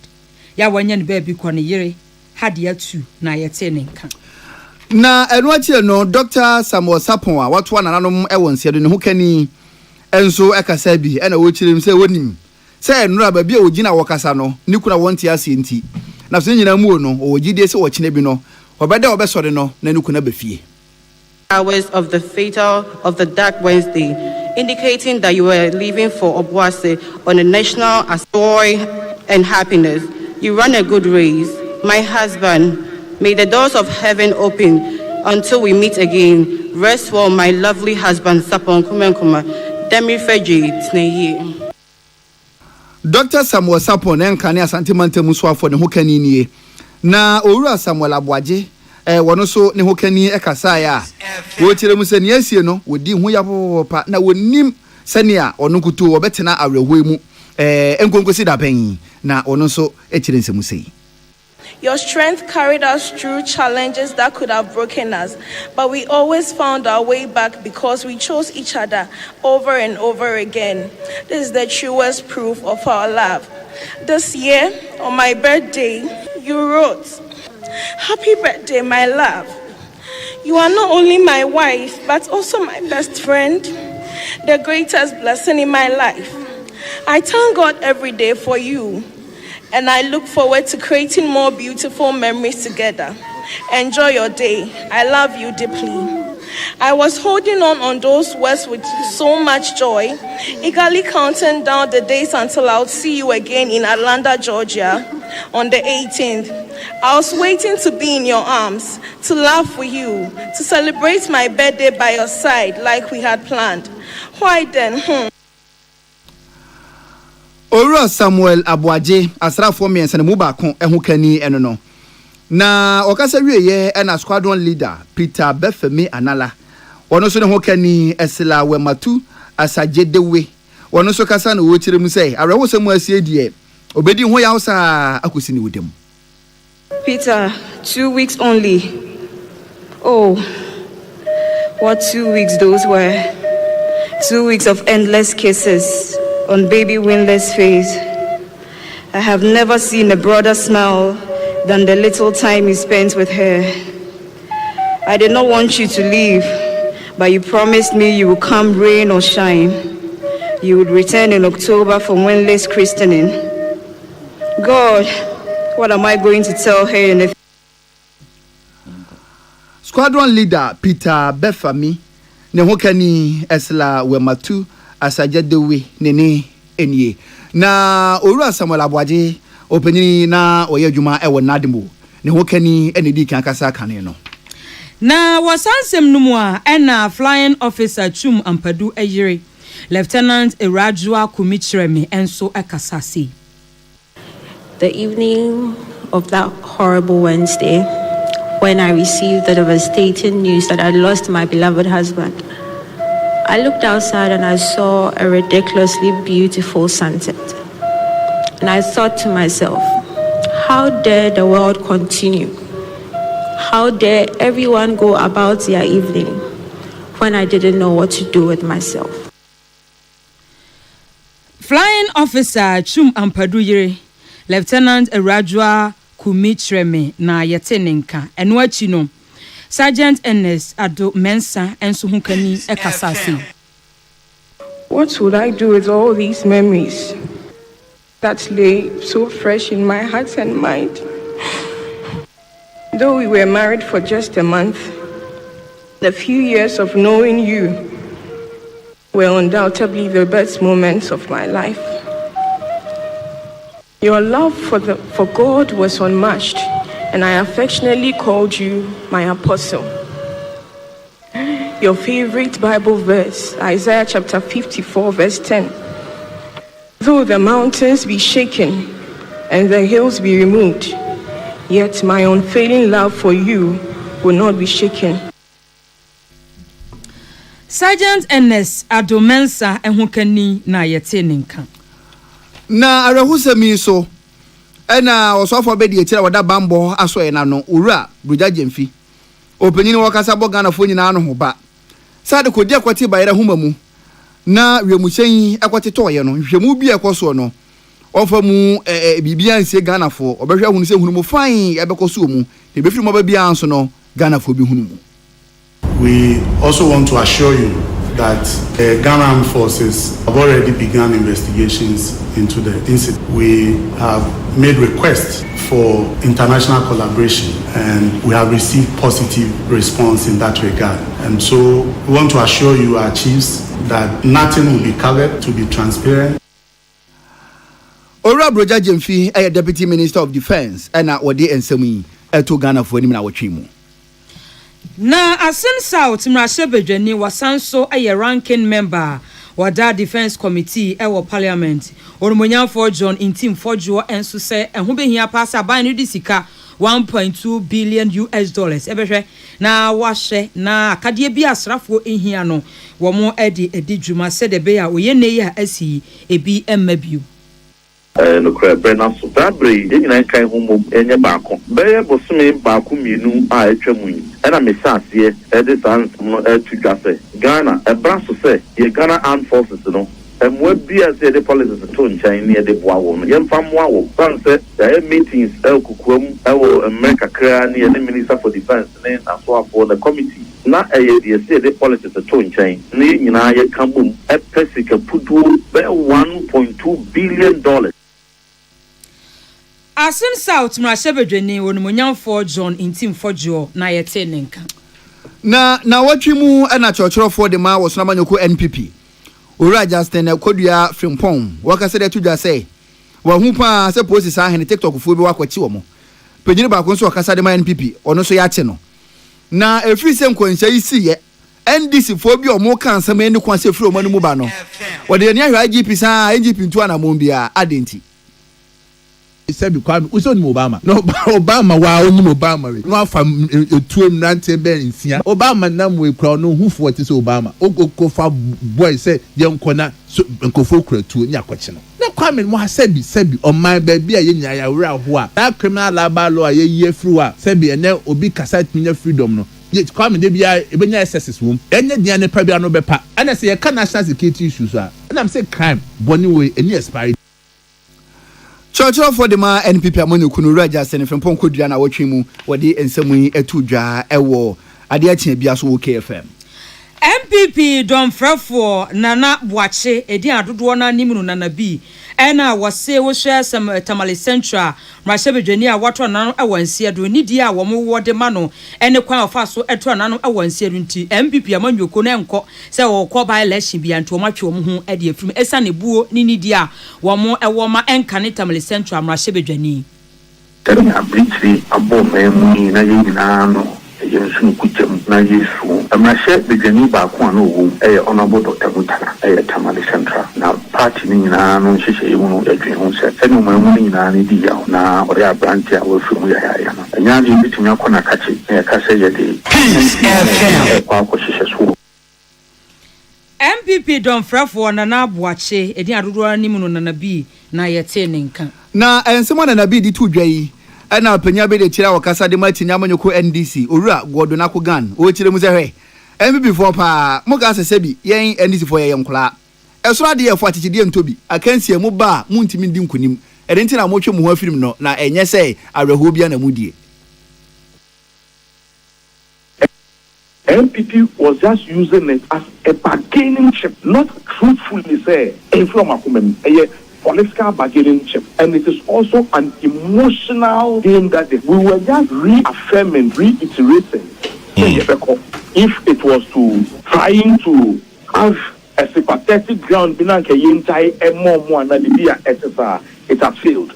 Speaker 2: ya wanyen baby kwa ne yere hadia tu na yete ne nka.
Speaker 1: Na enwachi no Dr. Samuel Sapon a watwa nananom ewon siedo ne hokani enso ekasa bi ena wo chirim se wonim se enura ba bi a ogina wokasa no ni kuna wonte ase nti na so nyina mu no ogide se wo chine bi no obeda obesore no na ni kuna befie.
Speaker 15: Hours of the fatal of the dark Wednesday, indicating that you were leaving for Obuasi on a national joy and happiness. You ran a good race. My husband, May the doors of heaven open until we meet again. Rest well, my lovely husband, Sapon Kumenkuma. Demi Feji Tneye.
Speaker 1: Dr. Samuel Sapon enkane asante mantemu so afọ ne ho kani nie. Na owura Samuel Aboagye wono so ne ho kani ekasa ya. Wo tire mu se ne asie no wodi ho ya popa na wonim sania ono kutu obetena awerehoi mu enkonkosi da pen na ono so ekire nsemu sei.
Speaker 16: Your strength carried us through challenges that could have broken us, but we always found our way back because we chose each other over and over again. This is the truest proof of our love. This year, on my birthday, you wrote, "Happy birthday, my love. You are not only my wife, but also my best friend, the greatest blessing in my life. I thank God every day for you. And I look forward to creating more beautiful memories together. Enjoy your day. I love you deeply." I was holding on those words with so much joy, eagerly counting down the days until I would see you again in Atlanta, Georgia on the 18th. I was waiting to be in your arms, to laugh with you, to celebrate my birthday by your side like we had planned. Why then?
Speaker 1: Owura Samuel Aboagye asrafo miensa ne mu ba ko ehu kani eno no. Na okasa wieye na squadron leader Peter Befemi Anala. Wono so ne ho kani esla wematu asajedewe. Wono so kasa na wo kire mu sei arewo semu asie die. Obedi ho ya usa akosi ni wodem.
Speaker 18: Peter, 2 weeks only. Oh, what 2 weeks those were. 2 weeks of endless kisses on baby Winless face. I have never seen a broader smile than the little time he spent with her. I did not want you to leave, but you promised me you would come rain or shine. You would return in October for Winless christening. God, what am I going to tell her in a
Speaker 1: Squadron leader Peter Befemi ne ho kani esla wematu asajedewe nene enye na owura Samuel Aboagye opanyini na oye adwuma ewo nademo ne ho kani enedi kan kasa kane no
Speaker 2: na wasansem numu a ena flying officer Chum Ampadu Ayire Lieutenant Erajua Kumichiremi enso ekasasi.
Speaker 19: The evening of that horrible Wednesday, when I received the devastating news that I lost my beloved husband, I looked outside and I saw a ridiculously beautiful sunset. And I thought to myself, how dare the world continue? How dare everyone go about their evening when I didn't know what to do with myself?
Speaker 2: Flying officer Chum Ampadu Ayire Lieutenant Erajua Kumichiremi na yetenenka eno achi no Sergeant Ernest Ado Mensa enso hunkani ekasasi.
Speaker 20: What would I do with all these memories that lay so fresh in my heart and mind? Though we were married for just a month, the few years of knowing you were undoubtedly the best moments of my life. Your love for God was unmatched, and I affectionately called you my apostle. Your favorite Bible verse, Isaiah chapter 54, verse 10. Though the mountains be shaken and the hills be removed, yet my unfailing love for you will not be shaken.
Speaker 2: Sergeant Ernest Ado Mensa ehukani na yetenenka.
Speaker 1: Na arahusemi so ena osofo be de etira wada bambo aso ena no owura Broja Jemfi opanyini wakasa boga na fo nyina no ho ba sade kodi akwati bayira homa mu na wiamuhyen akwati toye no hwemu bi ekoso no onfa mu bibia nsie Ghana fo obehwe hunu se hunu mu fine ebekoso mu e befiri mo ba bia anso no Ghana fo bi hunu mu.
Speaker 21: We also want to assure you that the Ghana Armed Forces have already begun investigations into the incident. We have made requests for international collaboration and we have received positive response in that regard. And so we want to assure you, our chiefs, that nothing will be covered, to be transparent.
Speaker 1: Owura Broja Jemfi, Deputy Minister of Defense, and Wadi Ensemi. eto Ghana fo anim na wotwe mu
Speaker 2: na Asin South Mrashe Bedwani wasanso aye ranking member wada defense committee ewo parliament Ormonyan for John Intim Fojo enso se ehun behia pass aban no disika $1.2 billion ebehwe na wahye na akade bi asrafo ehia no wo mo edi dwuma se de be a oyene ya asi ebi emmabiu
Speaker 4: no kra brena so dabre de nyina kan homo enye baako beye bosome baako mienu a etwam yi ena mesase e sans no etudwa se Ghana e braso se ye Ghana Armed Forces no emwe bia se de policies to nchen ne de boa wo no yemfa moa wo sanse ya meetings kukuam ewo America kra ne the Minister for Defense ne aso for the committee na ye se de policies to nchen ne nyina ye kambum e pesika pudu be $1.2 billion.
Speaker 2: Asin South Mrashe Bedwani Ormonyan for John Intim Fojo na yete nenka
Speaker 1: na watwe mu na chochoro for the ma was na manyoko NPP Ora Justin Kodua Frimpong wakase de tudwa say wa hu pa se post sa hene TikTok fo bi wakwachi wo mo pejini ba ko so wakasa de ma NPP ono so yache no na efri se nkwanhya isi ye NDC fo bi o mo kan sam eni kwanse fri o manu mu ba no wo de ni ahwa IGP sa IGP ntu ana mo bia adenti
Speaker 22: Sebi kwame uso ni Obama no Obama wa oni Obama we no afa etuem nante be nsia Obama na mo ekura no hufo ti so Obama okofa boy say ye nkona nkofo kura tu nya kwache no na kwame mo ha sebi oman ba bia ye nya ya wura ho a na criminal labor law ye ye free wa sebi ene obi kasa tminya freedom no ye kwame de bia ebenya SSS wom enye dia ne pa bia no bepa ana se ye ka national security issues a na am say crime boni we any expiry
Speaker 1: Chocho for the ma NPP amonu kunu Raja Sene Frimpong Kodua na wotwe mu wode ensemu yi etudwa ewo ade ache bia so wo KFM
Speaker 2: MPP don frafo Nana Boache edi adodo na nimunu Nana bi ena wase wo hwe sam Tamale Central Mrashe Bedwani a wato nanu awansie do ni dia wo mo wode ma no ene kwan ofa so eto nanu awansie do nti MPP amanyoko na enko se wo kɔ by election bia nto matwe wo ho ede afim esa ne buo ni dia wo mo ewo ma enka ne Tamale Central Mrashe Bedwani
Speaker 4: tani abritri abo memu na yina no yensu kutem na yesu Mrashe Bedwani ba ko na owo honorable Dr. Mutara Tamale Central na party ni nyina no hyehyɛ yi no adwen ho sɛ ɛne ɔmamu ni nyina ne di yaw na ɔre abrante a wɔfiri mu yaya no anya de bitumi akɔ na kache ka sɛ yɛ de kwa akɔhyehyɛ so
Speaker 2: MPP don frafo Nana Boache edi adodo anim no Nana bi na yete ne nka
Speaker 1: na ensemo Nana bi di tudwa yi na panya be de kira wakasa de matinya manyoko NDC Owura Godona ko gan o kire mu se hwe MPP for pa mo ga se bi yen NDC for yen nkla esoro ade ye for atichide ntobi akansie mu ba mu ntimi ndi nkunim ede ntina mo twe mu ho afirim no na enye se aweho bia na mudie
Speaker 4: MPP was just using it as a bargaining chip, not truthfully say political bargaining chip, and it is also an emotional game that we were just reaffirming, reiterating. If it was to trying to have a sympathetic ground, it has failed.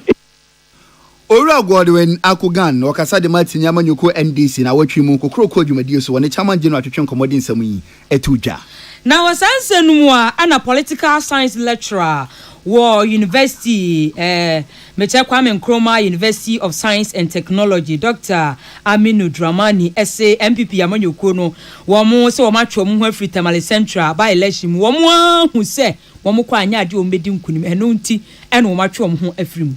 Speaker 1: Owura Godwin Akogan wakasa de matinya manyoko NDC na watwe mu kokoro ko dwumadie so woni chairman general atwetwe nkomodi nsam yi etudwa
Speaker 2: na wasanse nu a ana political science lecturer wo university Meche Kwame Nkrumah University of Science and Technology Dr. Aminu Dramani SA MPP amanyoko no wo mo se wo matwe mo ho afri Tamale Central by election wo mo hu se wo mo kwa anya ade o medi nkunim eno nti ene wo matwe mo ho afri mu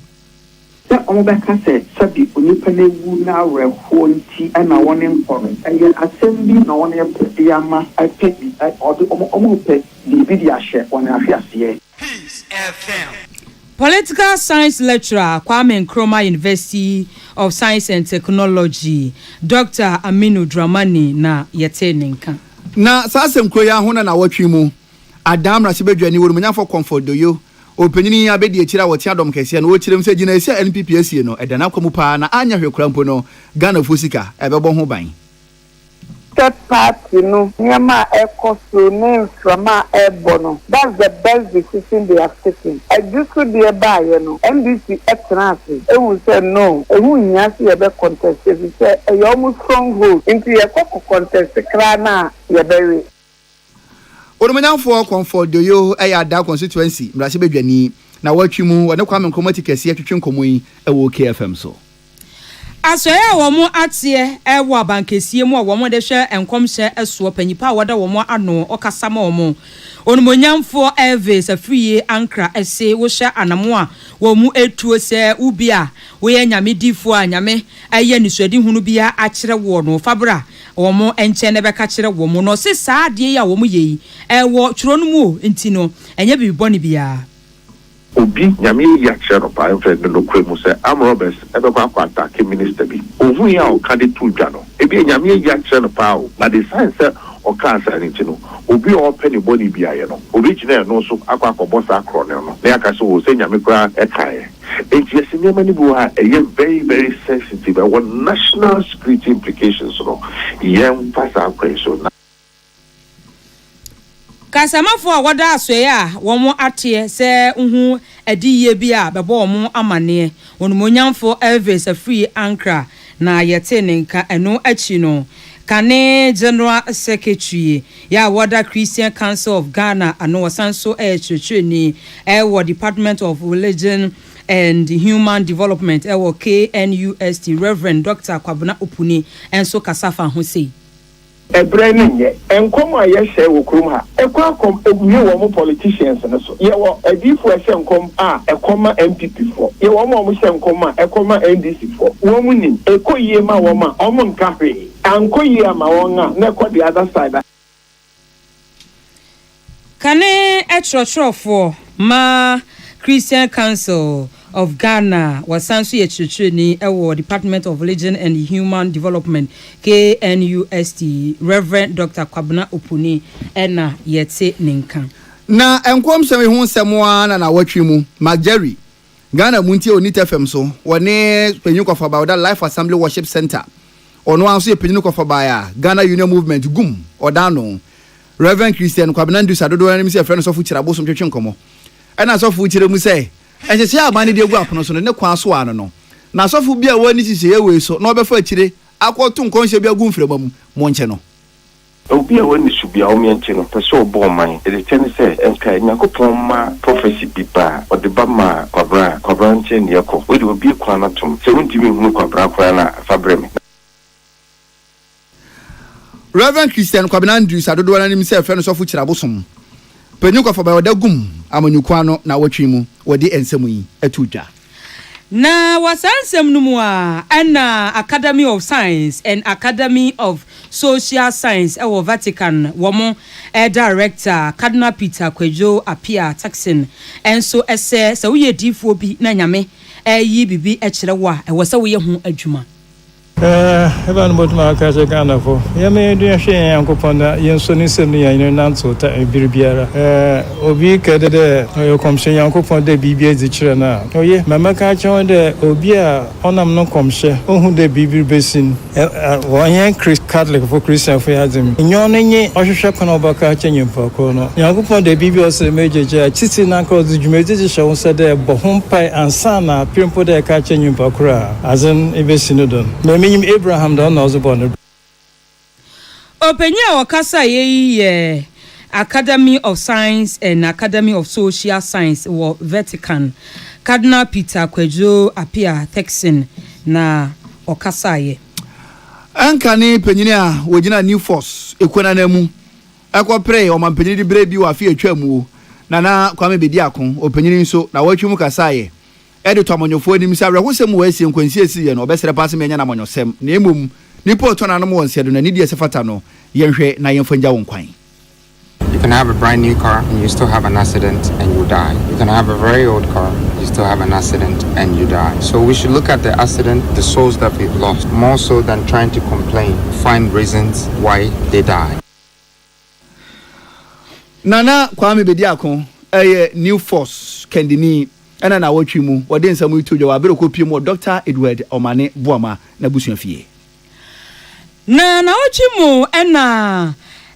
Speaker 23: Omobeka said, Sabi, Unipane na rehuanti, and I want him for it. And yet, assembly, no one ever put the Yama, I pet the or the Omope, the video share on a fiasco.
Speaker 2: Peace FM. Political science lecturer Kwame Nkrumah University of Science and Technology Dr. Aminu Dramani na yete nenka.
Speaker 1: Na sasem kroya hona na watwe mu Adam Mrashe Bedwani wo munyafo comfort do yo. Openini abedi ekira wote adom kese no wo kirem se gina ese NPP asie no edana kwamu pa na anya hwekura mpo no Ghana fosika ebebo ho ban
Speaker 3: third party no nyama ekoso ne frama ebono. That's the best decision they have taken. Ejusu de baye no NDC etnase e will say no e hu nyasi e be contest e say e almost stronghold into ye contest kra na ye be
Speaker 1: Odomanyanfo comfort doyo da constituency mrase bedwani na watwimu wone kwame nkomati kese atwetwe nkomo yi e wo KFM so
Speaker 2: asoya womo atie ewo abankesie mu womo de hwe enkomhye eso panyipa woda womo ano okasama womo onumonyamfo Elvis afie ankra ese wo hwe anamo a womu etuo se ubi a wo ye nyame difo a nyame aye nisuadi hunu bia a kire wo no fabra womo enche ne beka kire womo no se saade ya womo yeyi ewo tworo no mu ntino enye biboni bia
Speaker 4: obi nyame ya chero pa enfred no kwemu se am roberts ebe kwa attack minister bi ovu ya o ka de tu dwa no ebi nyame ya chero pa o na the science o ka sa ni tino obi o pe ni boni bi aye no obi kine no so akwa akobosa akro ne no na aka so o se nyame kwa ekae enti ese nyama ni bu ha eye very very sensitive what national security implications no yem pasa akwa so na
Speaker 2: kasamafo a wada asoye a womo atie se uhu adiye bi a bebo womo amane onumonyamfo Elvis afri ankra na yete nenka eno achi no kane general secretary ya wada Christian Council of Ghana ano wasanso churcheni ewo Department of Religion and Human Development ewo KNUST Reverend Dr. Kwabena Opuni enso kasafa ho sei
Speaker 5: Ebrene nye enkom a ye hye wo krum ha ekwa kom eguye wo mo politicians ne so ye wo adifo hye enkom a ekoma MPP fo ye wo mo hye enkom a ekoma NDC fo wo mu nim ekoyie ma wo ma omo nka hwe ankoyie ma won a na ekọ the other side
Speaker 2: kane etrofo ma Christian Council of Ghana wasanso ye churcheni ewo Department of Religion and Human Development KNUST Reverend Dr. Kwabena Opuni ena yete ninkan
Speaker 1: na enkom seme hu nsemo na watwimu Magjerry Ghana muntie onita FM so wone penyu kofa ba oda Life Assembly Worship Center ono anso ye penyu kofa ba ya Ghana Union Movement gum odano Reverend Christian Kwabena ndu sadodo na mi se friend so fu kirabo so twetwe nkomo ena so fu kire mu say ense abane de egu apono so ne kwa so ano no na sofu bia wani sisi ewe so na obefa akire akoto nkonhye bia gu mfrema mu monche no
Speaker 6: obi a wani subia o mienche no pese obo man e de tene se enka nyakopon ma prophecy biba o de ba ma kwabra nche ne yako we de obi kwa na tom se wuntimi hu kwabra kwa na fabreme
Speaker 1: Reverend Christian Kwabena Andrew sadodo na nim se friend so fu kirabosom penyuko fa ba odagum amanyukwa no na watwimu wodi ensemu yi atudwa
Speaker 2: na wasansem numu a ana Academy of Science and Academy of Social Science ewo Vatican womo director Cardinal Peter Kwejo Apia Taxin enso ese se wo ye difo bi na nyame yi bibi ekirewa ewo se wo ye hu adwuma
Speaker 24: Evan Botma Kaja Ghana for Yame do share Yankoponda, Yansoni Semi, and Nanto, Biribiara. Obi Kadede, your commission Yankopon de Bibia the Chirana. Oh, yeah, Mamaka joined the Obia, Onam no comshe, who de Bibi Basin, one Chris Catholic for Christian Fiazim. In your name, Osha Konobaka Chenium for Kono. Yankopon de Bibi was a major judge, Chitinako, the Jumedi show said there, Bohompai and Sana, Pimpo de Kachenium Pakura, as an Ebesinodon. Abraham don know born.
Speaker 2: Openya wakasa ye Academy of Science and Academy of Social Science or Vatican. Cardinal Peter Kwejo Apia Texin na okasa ye.
Speaker 1: Anka ni penyini a wogina New Force ekwana na mu. Akwa pray o mampenyini di bre bi wa fi atwamu na kwame bedi akon openyini nso na watwemu kasa ye. Ede to amonyofo anim se awerehosem wa asie nkwansi ye no obesere passe menya na amonyosem na emom nipo to na no won se do na nidi esefata no yenhwe na yemfanja won kwan.
Speaker 25: You can have a brand new car and you still have an accident and you die. You can have a very old car, you still have an accident and you die. So we should look at the accident, the souls that we've lost, more so than trying to complain, find reasons why they die.
Speaker 1: Nana kwame bedi akon New Force kendini ena na watwimu wode nsamu itujo wa bere kopie mu Dr. Edward Omane Buama na busuafie
Speaker 2: na ochimu ena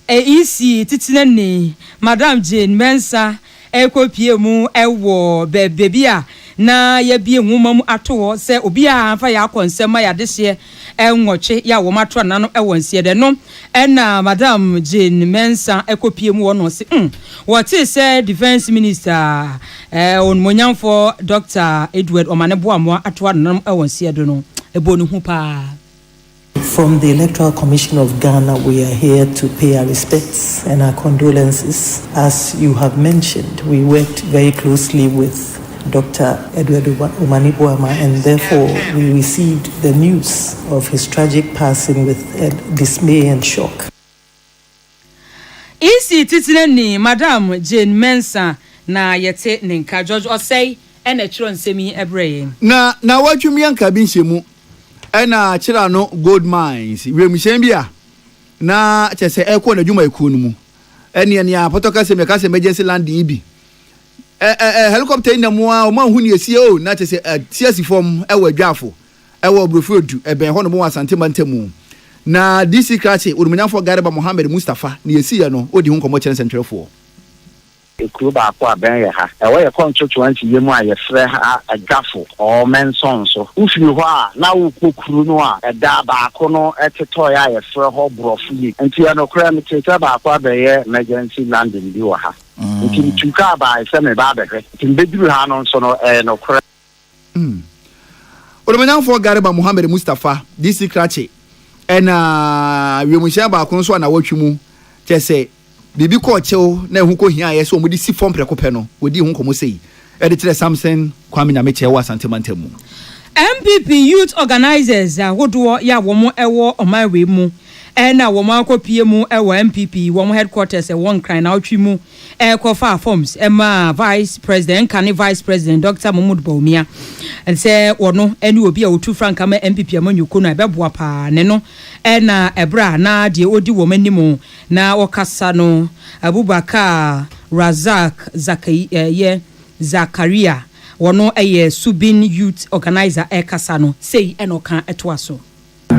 Speaker 2: isi titinani Madam Jane Mensa ekopie mu ewo bebia na ya bie nwoma mu ato se obi a amfa ya akonsema ya dehye enwoche ya wo matro nano ewonsie de no ena Madam Jane Mensa ekopie mu wono se what is defense minister onmonyamfo Dr. Edward Omaneboamo ato nano ewonsie de no ebonu hu pa.
Speaker 7: From the Electoral Commission of Ghana, we are here to pay our respects and our condolences. As you have mentioned, we worked very closely with Dr. Edward Omaneboamo, and therefore we received the news of his tragic passing with dismay and shock.
Speaker 2: Isi titinani Madam Jane Mensa na yete ninka George Osei ene chiro nsemi ebreye.
Speaker 1: Na watchumi anka bi nhemu ena chira no gold mines wiemhyem bia na chese ekwo na dwuma ekunu mu ene apotoka se meka se emergency landing bi helicopter na mu a o ma hu ne esie o na chese tiasi form ewo adwafo ewo brofodu eben ho no mo asante mantemu na DC krache urumanyafo Garba Mohammed Mustafa ne esie no odi hu nkomo kire sentrefo
Speaker 8: ekuru ba akwa ben ye ha e we control 20 yemu a ye fre ha agafo o menson so ufiri ho a na wo kokuru no a e da ba akọ no eteto ya ye fre ho brofu yi enti ya no kra me tete ba akwa be ye emergency landing bi wo ha enti tuka ba e se me ba be hwe enti beduru ha no so no no kra
Speaker 1: Urumanyafo Garba Mohammed Mustafa DC krache ena wiemhyem ba akọ so na watwimu chese bibi ko chew na ehu ko hia yeso omudi si form prekope no odi hu komo sei edi tire Samson Kwame na meche wa santemantemu
Speaker 2: MPP youth organizers ahodo ya womo ewo omanwe mu na womo akopie mu ewo MPP womo headquarters one cry na otwi mu kofa forms ema vice president kan vice president Dr. Mahmoud Baumia and say wono eni obi a otu franka ma MPP amanyuko no ebeboa pa ne no na ebra na de odi womanimu na okasa no Abubakar Razak Zakaria wono Subin youth organizer ekasa no sei enoka etoaso.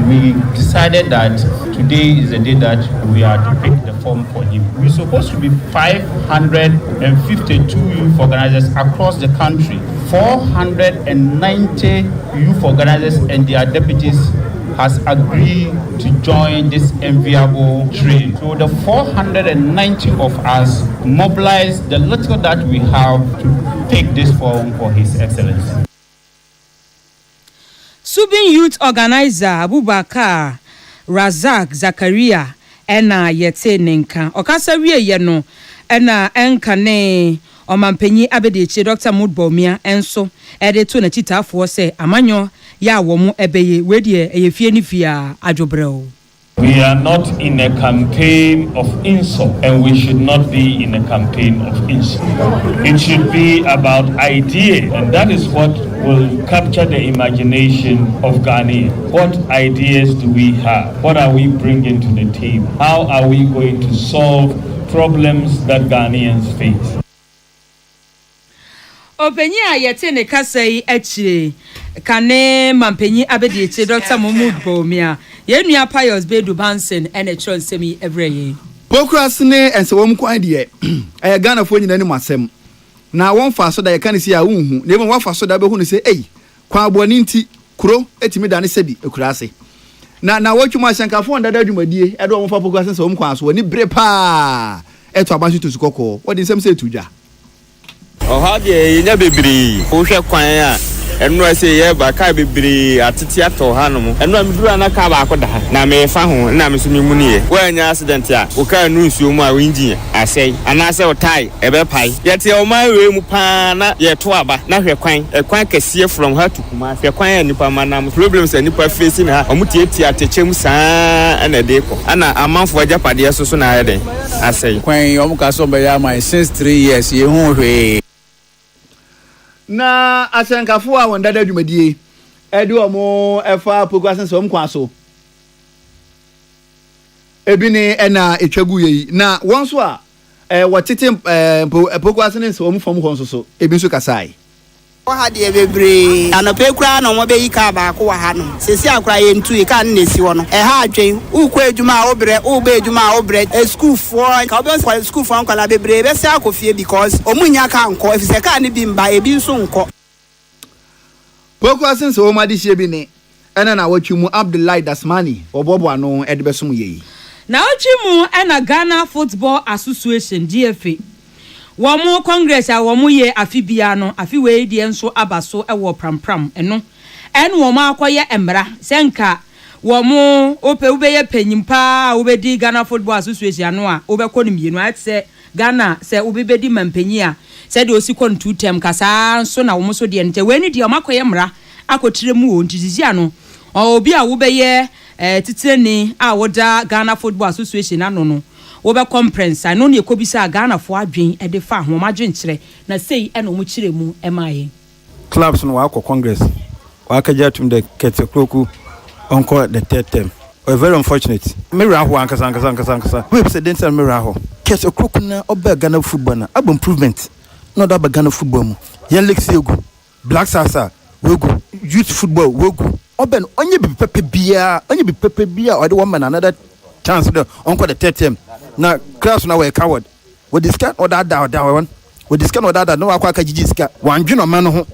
Speaker 9: We decided that today is the day that we are to pick the form for him. We're supposed to be 552 youth organizers across the country. 490 youth organizers and their deputies has agreed to join this enviable train. So the 490 of us mobilized the little that we have to take this form for His Excellency.
Speaker 2: Subin youth organizer Abubakar Razak Zakaria ena yete nenka okasa wie ye no ena enka ne omampanyi abedeche Dr. Mahmoud Baumia enso ede to na chitafo se amanyo ya womo ebeye wedie eyefie ni fia adwobreo.
Speaker 9: We are not in a campaign of insult, and we should not be in a campaign of insult. It should be about idea, and that is what will capture the imagination of Ghanaians. What ideas do we have? What are we bringing to the table? How are we going to solve problems that Ghanaians face?
Speaker 2: Openyi ayete ne kasai achire kane mampenyi abedieche Dr. Mahmoud Baumia yenua Pius Bedu Bansen ene chron semi evreye
Speaker 1: pokrasne ense wom kwan de Ghana fo nyina ni masem na won fa so da ye kan si a unhu na even wa fa so da be hu ne se kwa aboni nti kuro etimi da ne sebi ekurase na watwuma shankafo ndada dwumadie edo won fa pokrasne se wom kwan so ni bre pa eto abanshi to sukoko wodi nsem se etudwa
Speaker 10: ha de nya bebiri wo hwe kwan a enu ase ye ba ka bebiri atete ato ha no mu enu amidura na ka ba akoda na me fa ho na me so me munie wo anya accident a wo ka nu nsuo mu a wo engine asai ana ase wo tai ebe pai yete o ma we mu pa na ye to aba na hwe kwan kase from ha to kuma hwe kwan ya nipa manam problems a nipa face na ha omutie atechem saa na de ko ana amanfo ajapade so na ayede asai
Speaker 11: kwan o mu ka so be ya my since 3 years ye hu hwe
Speaker 1: na asankafo a wondada dwumadie edi omo efa pokrasen so mkwa so ebini ena etwagu yi na wonso a watete pokrasen so mfom ho so ebi so kasai
Speaker 12: Wahadi bebre anope kura no mo be yika ba ko wa ha no sesi akura ye ntu yika na esi wo no ha adwen ukọ edwuma obre ube edwuma obre school for ka obe school for nkwala bebre be se akofie because omunya ka nko efise ka ne bi mba ebi nso nko
Speaker 1: Poko asense o madi hie bi ne ena na watwimu Abdullahi Dasmani obobo ano edebesum yeyi
Speaker 2: na watwimu ena Ghana Football Association GFA Womo Congress a womo ye afibia no afiwe die nso abaso ewo prampram eno womo akoye emra senka womo ope ubeye panyimpa ubedi Ghana Football Association no a ubekọ no mienu atse Ghana se ubebedi mampanyi a se de osikọ no 2 term kasa nso na womo so de nte weni de omakoye emra akotire mu ontizizia no obi a ubeye titireni a woda Ghana Football Association ano no Oba conference no ne ekobisa Ghana fo adwen e de fa ho madwen kire na sei e no mu kire mu e maaye
Speaker 13: clubs no wa congress wa kaja tum de ketekroku onko the third term we very unfortunate mirror ho ankasa we president and mirror ho ketekroku na oba Ghana football na ab improvement no da ba Ghana football mu yan lex egu black sasa wegu youth football wegu oben onye bi pepe bia or the woman another chance the onko the third term na class na we coward we discuss or that one we discuss or that no akwa kajijiska wanjino man ho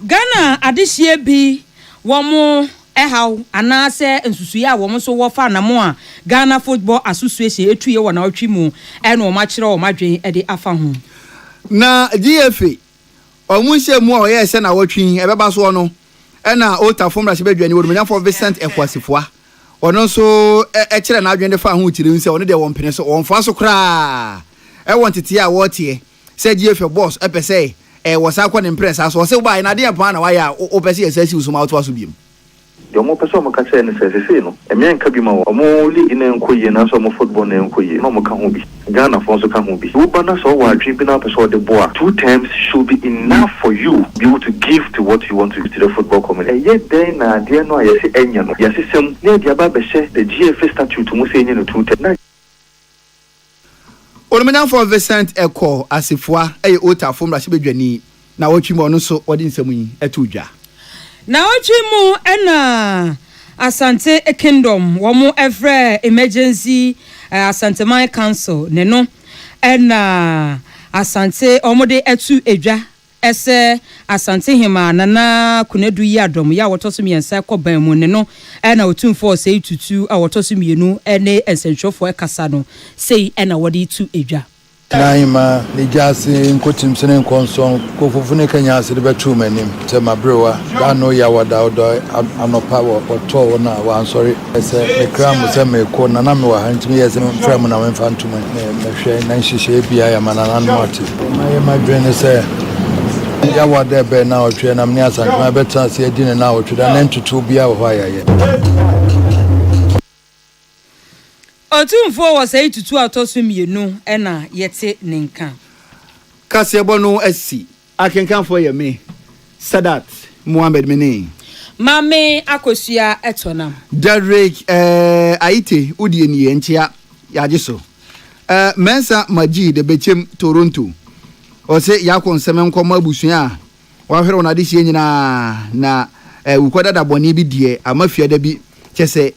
Speaker 2: Ghana adehie bi womo ehaw anase nsusuya womo so wo fa na mo a Ghana Football Association etuye wona otwimu ene wo ma kire wo madwen e de afa ho
Speaker 1: na GFA omunhye mu a ye se na wotwin ebeba so no ena ota fomra se bedwani wo menya for Vincent Ekwasifua ono so kire na adwen de fa ho tire nse ono de won pene so won fa so kra e won tete a wotie se GFA boss epese wasa kwa ne impress aso se ba na de pa na wa ya o pese yesasi usuma auto aso biem
Speaker 4: de mo pese mo ka se ne se no emien ka bi ma wo mo li ina nkoye na so mo football na nkoye no mo ka ho bi Ghana for so ka ho bi wo ba na so wa adwen bi na pese o de boa 2 times should be enough for you be able to give to what you want to give to the football community ye den na de no ayese enya no yesi sem ne dia ba be she the GFA statute mo se enya no 2 times
Speaker 1: Oromenya for Vincent Eko Asifua ota fomra se bedwani na wotwimo no so odi nsemu yi etudwa
Speaker 2: na otwimu ena Asante Kingdom womo every emergency Asante My Council ne no ena Asante omode etu edwa ese Asante hima nana kunedu yi adom ya wotoso miensa koban mu ne no ena otumfo sei tutu a wotoso mienu ene ensentrofo ekasa no sei ena wodi tu edwa
Speaker 14: Naima ni jasi nkotim sene nkonso kofofune kanya asede betu manim te mabrewa da no ya wada odo anopa wo na wa sorry ese me kram se me ko na me wa hantimi yese me frame na me fantum me hwe na nhihye bia ya manana no ati my madwene se ya wada be na otwe na me asantuma betan se edi na otwe da na ntutu bia wo ha yaye
Speaker 2: Otumfo was say tutu atoso mienu ena yete ninka
Speaker 1: Kasebo no asi akenkan for ye me Sadat Muhammad Mene
Speaker 2: Mame akosua etona
Speaker 1: Derek Aite udi eni enchia yajiso Mensa Maji de Bechem Toronto o se yakonsem nkoma abusua wa hwere wona de hie nyina na ukoda da boni bi die amafia da bi chese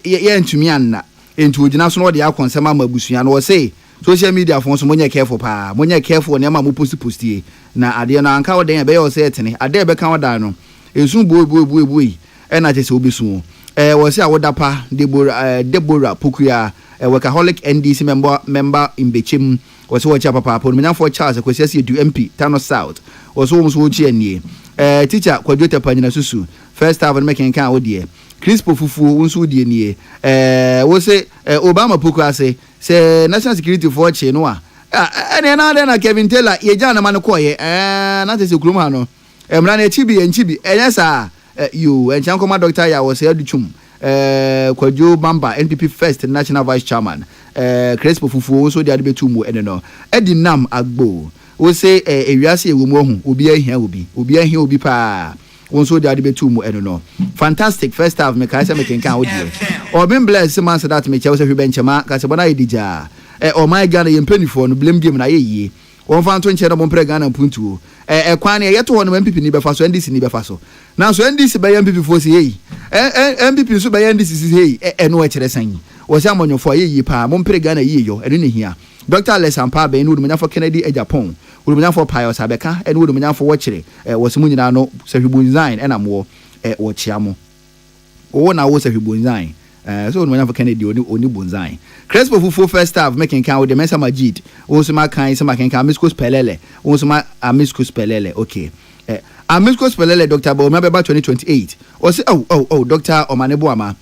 Speaker 1: ye ntumi anna entu ogina so no de akonsem amabusua no say social media fon so monye careful ne ma mo postie na ade na anka wo den be yo say etene ade be kan woda no ensu bo e na chese obesu wo say awoda pa Deborah Pokua workaholic NDC member in Bechem was watch papa po me for Charles kwesi du MP Tano South was wo so chi anie teacher Kwadwota Panyina Susu first half making kan odie Crispo fufu unsu die nie wo say Obama Pokua say national security for che no a ene na Kevin Taylor ye jana man ko ye na te se kuluma no emra na chibi enye sa you enchanko doctor ya wo say aduchum Kwadwo Bamba NPP first national vice chairman Crispo fufu so dia de betumu ene no edinam agbo wo say ewiase ewumu ohun obi ahia obi pa won so dia de betumu ene no fantastic first half me kai se me kenkan odie obin bless man that me chew se hwe benchema ka se bona edija o my God ye mpanifo no blame game na ye won fan to nche no mpre Ghana puntuo kwan ne yeto ho no MPP ni befa so NDC ni befa so na so NDC be MPP fo si hey MPP so be NDC si hey no e kire san wo se amonyofo ayi pa mpre Ghana yi yo eno ne hia Dr. Lesampa be no dumanya for Kennedy e Japan dumanya for Pius Abeka eno dumanya for wo kire wo se munyina no sahwibu design enamo wo chiamo wo na wo sahwibu design so no for Kennedy oni bonzai Crespo fufu first half making count with the Mensa Majid also ma kan sama kan Amisco Spelele also ma Amisco Spelele okay Amisco Spelele Dr. Bo remember 2028 or say oh Dr. Omanebo ama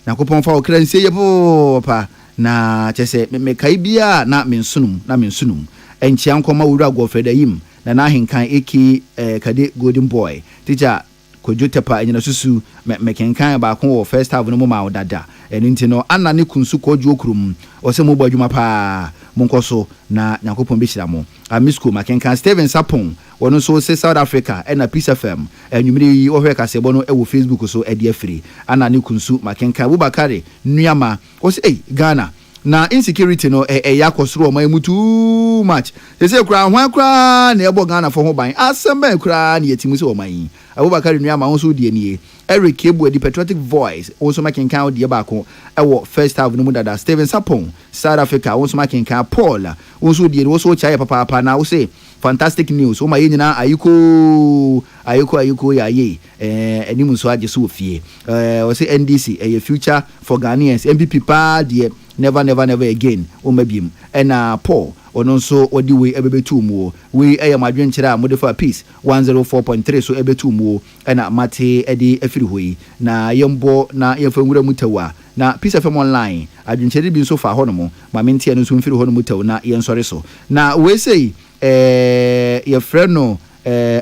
Speaker 1: na kopon fa okran se yebo pa na chese me kai bia na mensunum enchia nkoma wura agofreda yim na ahenkan eki kade golden boy teacher kojotepa enyina susu mekenkan ba ko wo first half no mo ma odada enti no anna ne kunsu kojo okrum o se mo badwuma pa monkoso na nyakopon be hira mo Amisco makenkan Steven Sapon wono so se South Africa na Peace FM enwumire yi ohwe kasebo no e wo Facebook so e de afiri anna ne kunsu makenkan Bubakare Nuama o se Ghana na insecurity no yakosoro o mamu too much se kura hwan kura na ebo Ghana fo ho ban asemba kura na yetimu se o man Abubakar Nuama won so die nie Eric Ebu the patriotic voice also making count die ba ko ewo first half no mu dada Steven Sapon South Africa won so making count Paul won so die wo so chaye papa na wo say fantastic news o ma yenyina ayiko ya ye enimu so age so fie wo say NDC future for Ghanaians MPP pa die never again o mabiem na Paul ono so odi we ebebetu mu we madwen kira modifa peace 104.3 so ebetu mu na mate edi afiri hoyi na yembo na yefangura mutawa na Peace FM online adwen kire bi so fa ho no mo ma mentia no so mfiri ho no mutawa na yensore so na we say ye friend no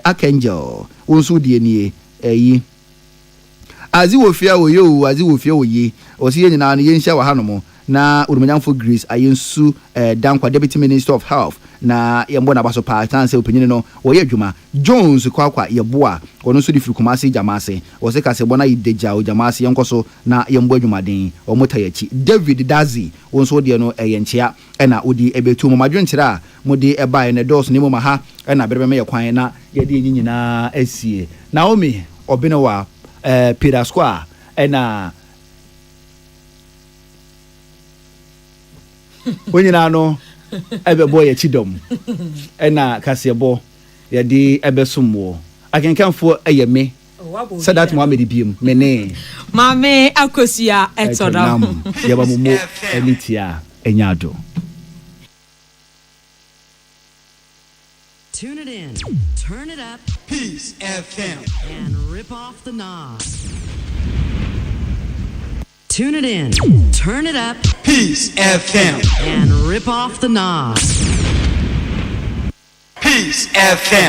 Speaker 1: Archangel wonso die nie yi azi wo fia wo yi o si nyina no yenhia wa ha no mo na urumanyamfo Grace ayensu Dankwa Deputy Minister of Health na yembo na baso pa tanse opinion no wo ye adwuma Jones kwakwa yeboa ono so di firi Kumasi Jamase wo se kase bona yideja o Jamase yenkoso na yembo adwuma den o motayachi David Dazi wonso de no yenchia na odi ebetu mo madwenkyira mo de ebae ne dos ne mo ma ha na berebe ye kwan na ye de nyina asie Naomi Obenewa Peter Square na onyina no ebebo ye chidom na kasebo ye di ebesumwo akenkanfo eyeme Sadat Mohammed biem mene
Speaker 2: mame akosia etodam
Speaker 1: ye ba mumo elitia enyado.
Speaker 15: Tune it in, turn it up, Peace FM, and rip off the knob. Tune it in, turn it up, Peace FM, and rip off the knob. Peace FM.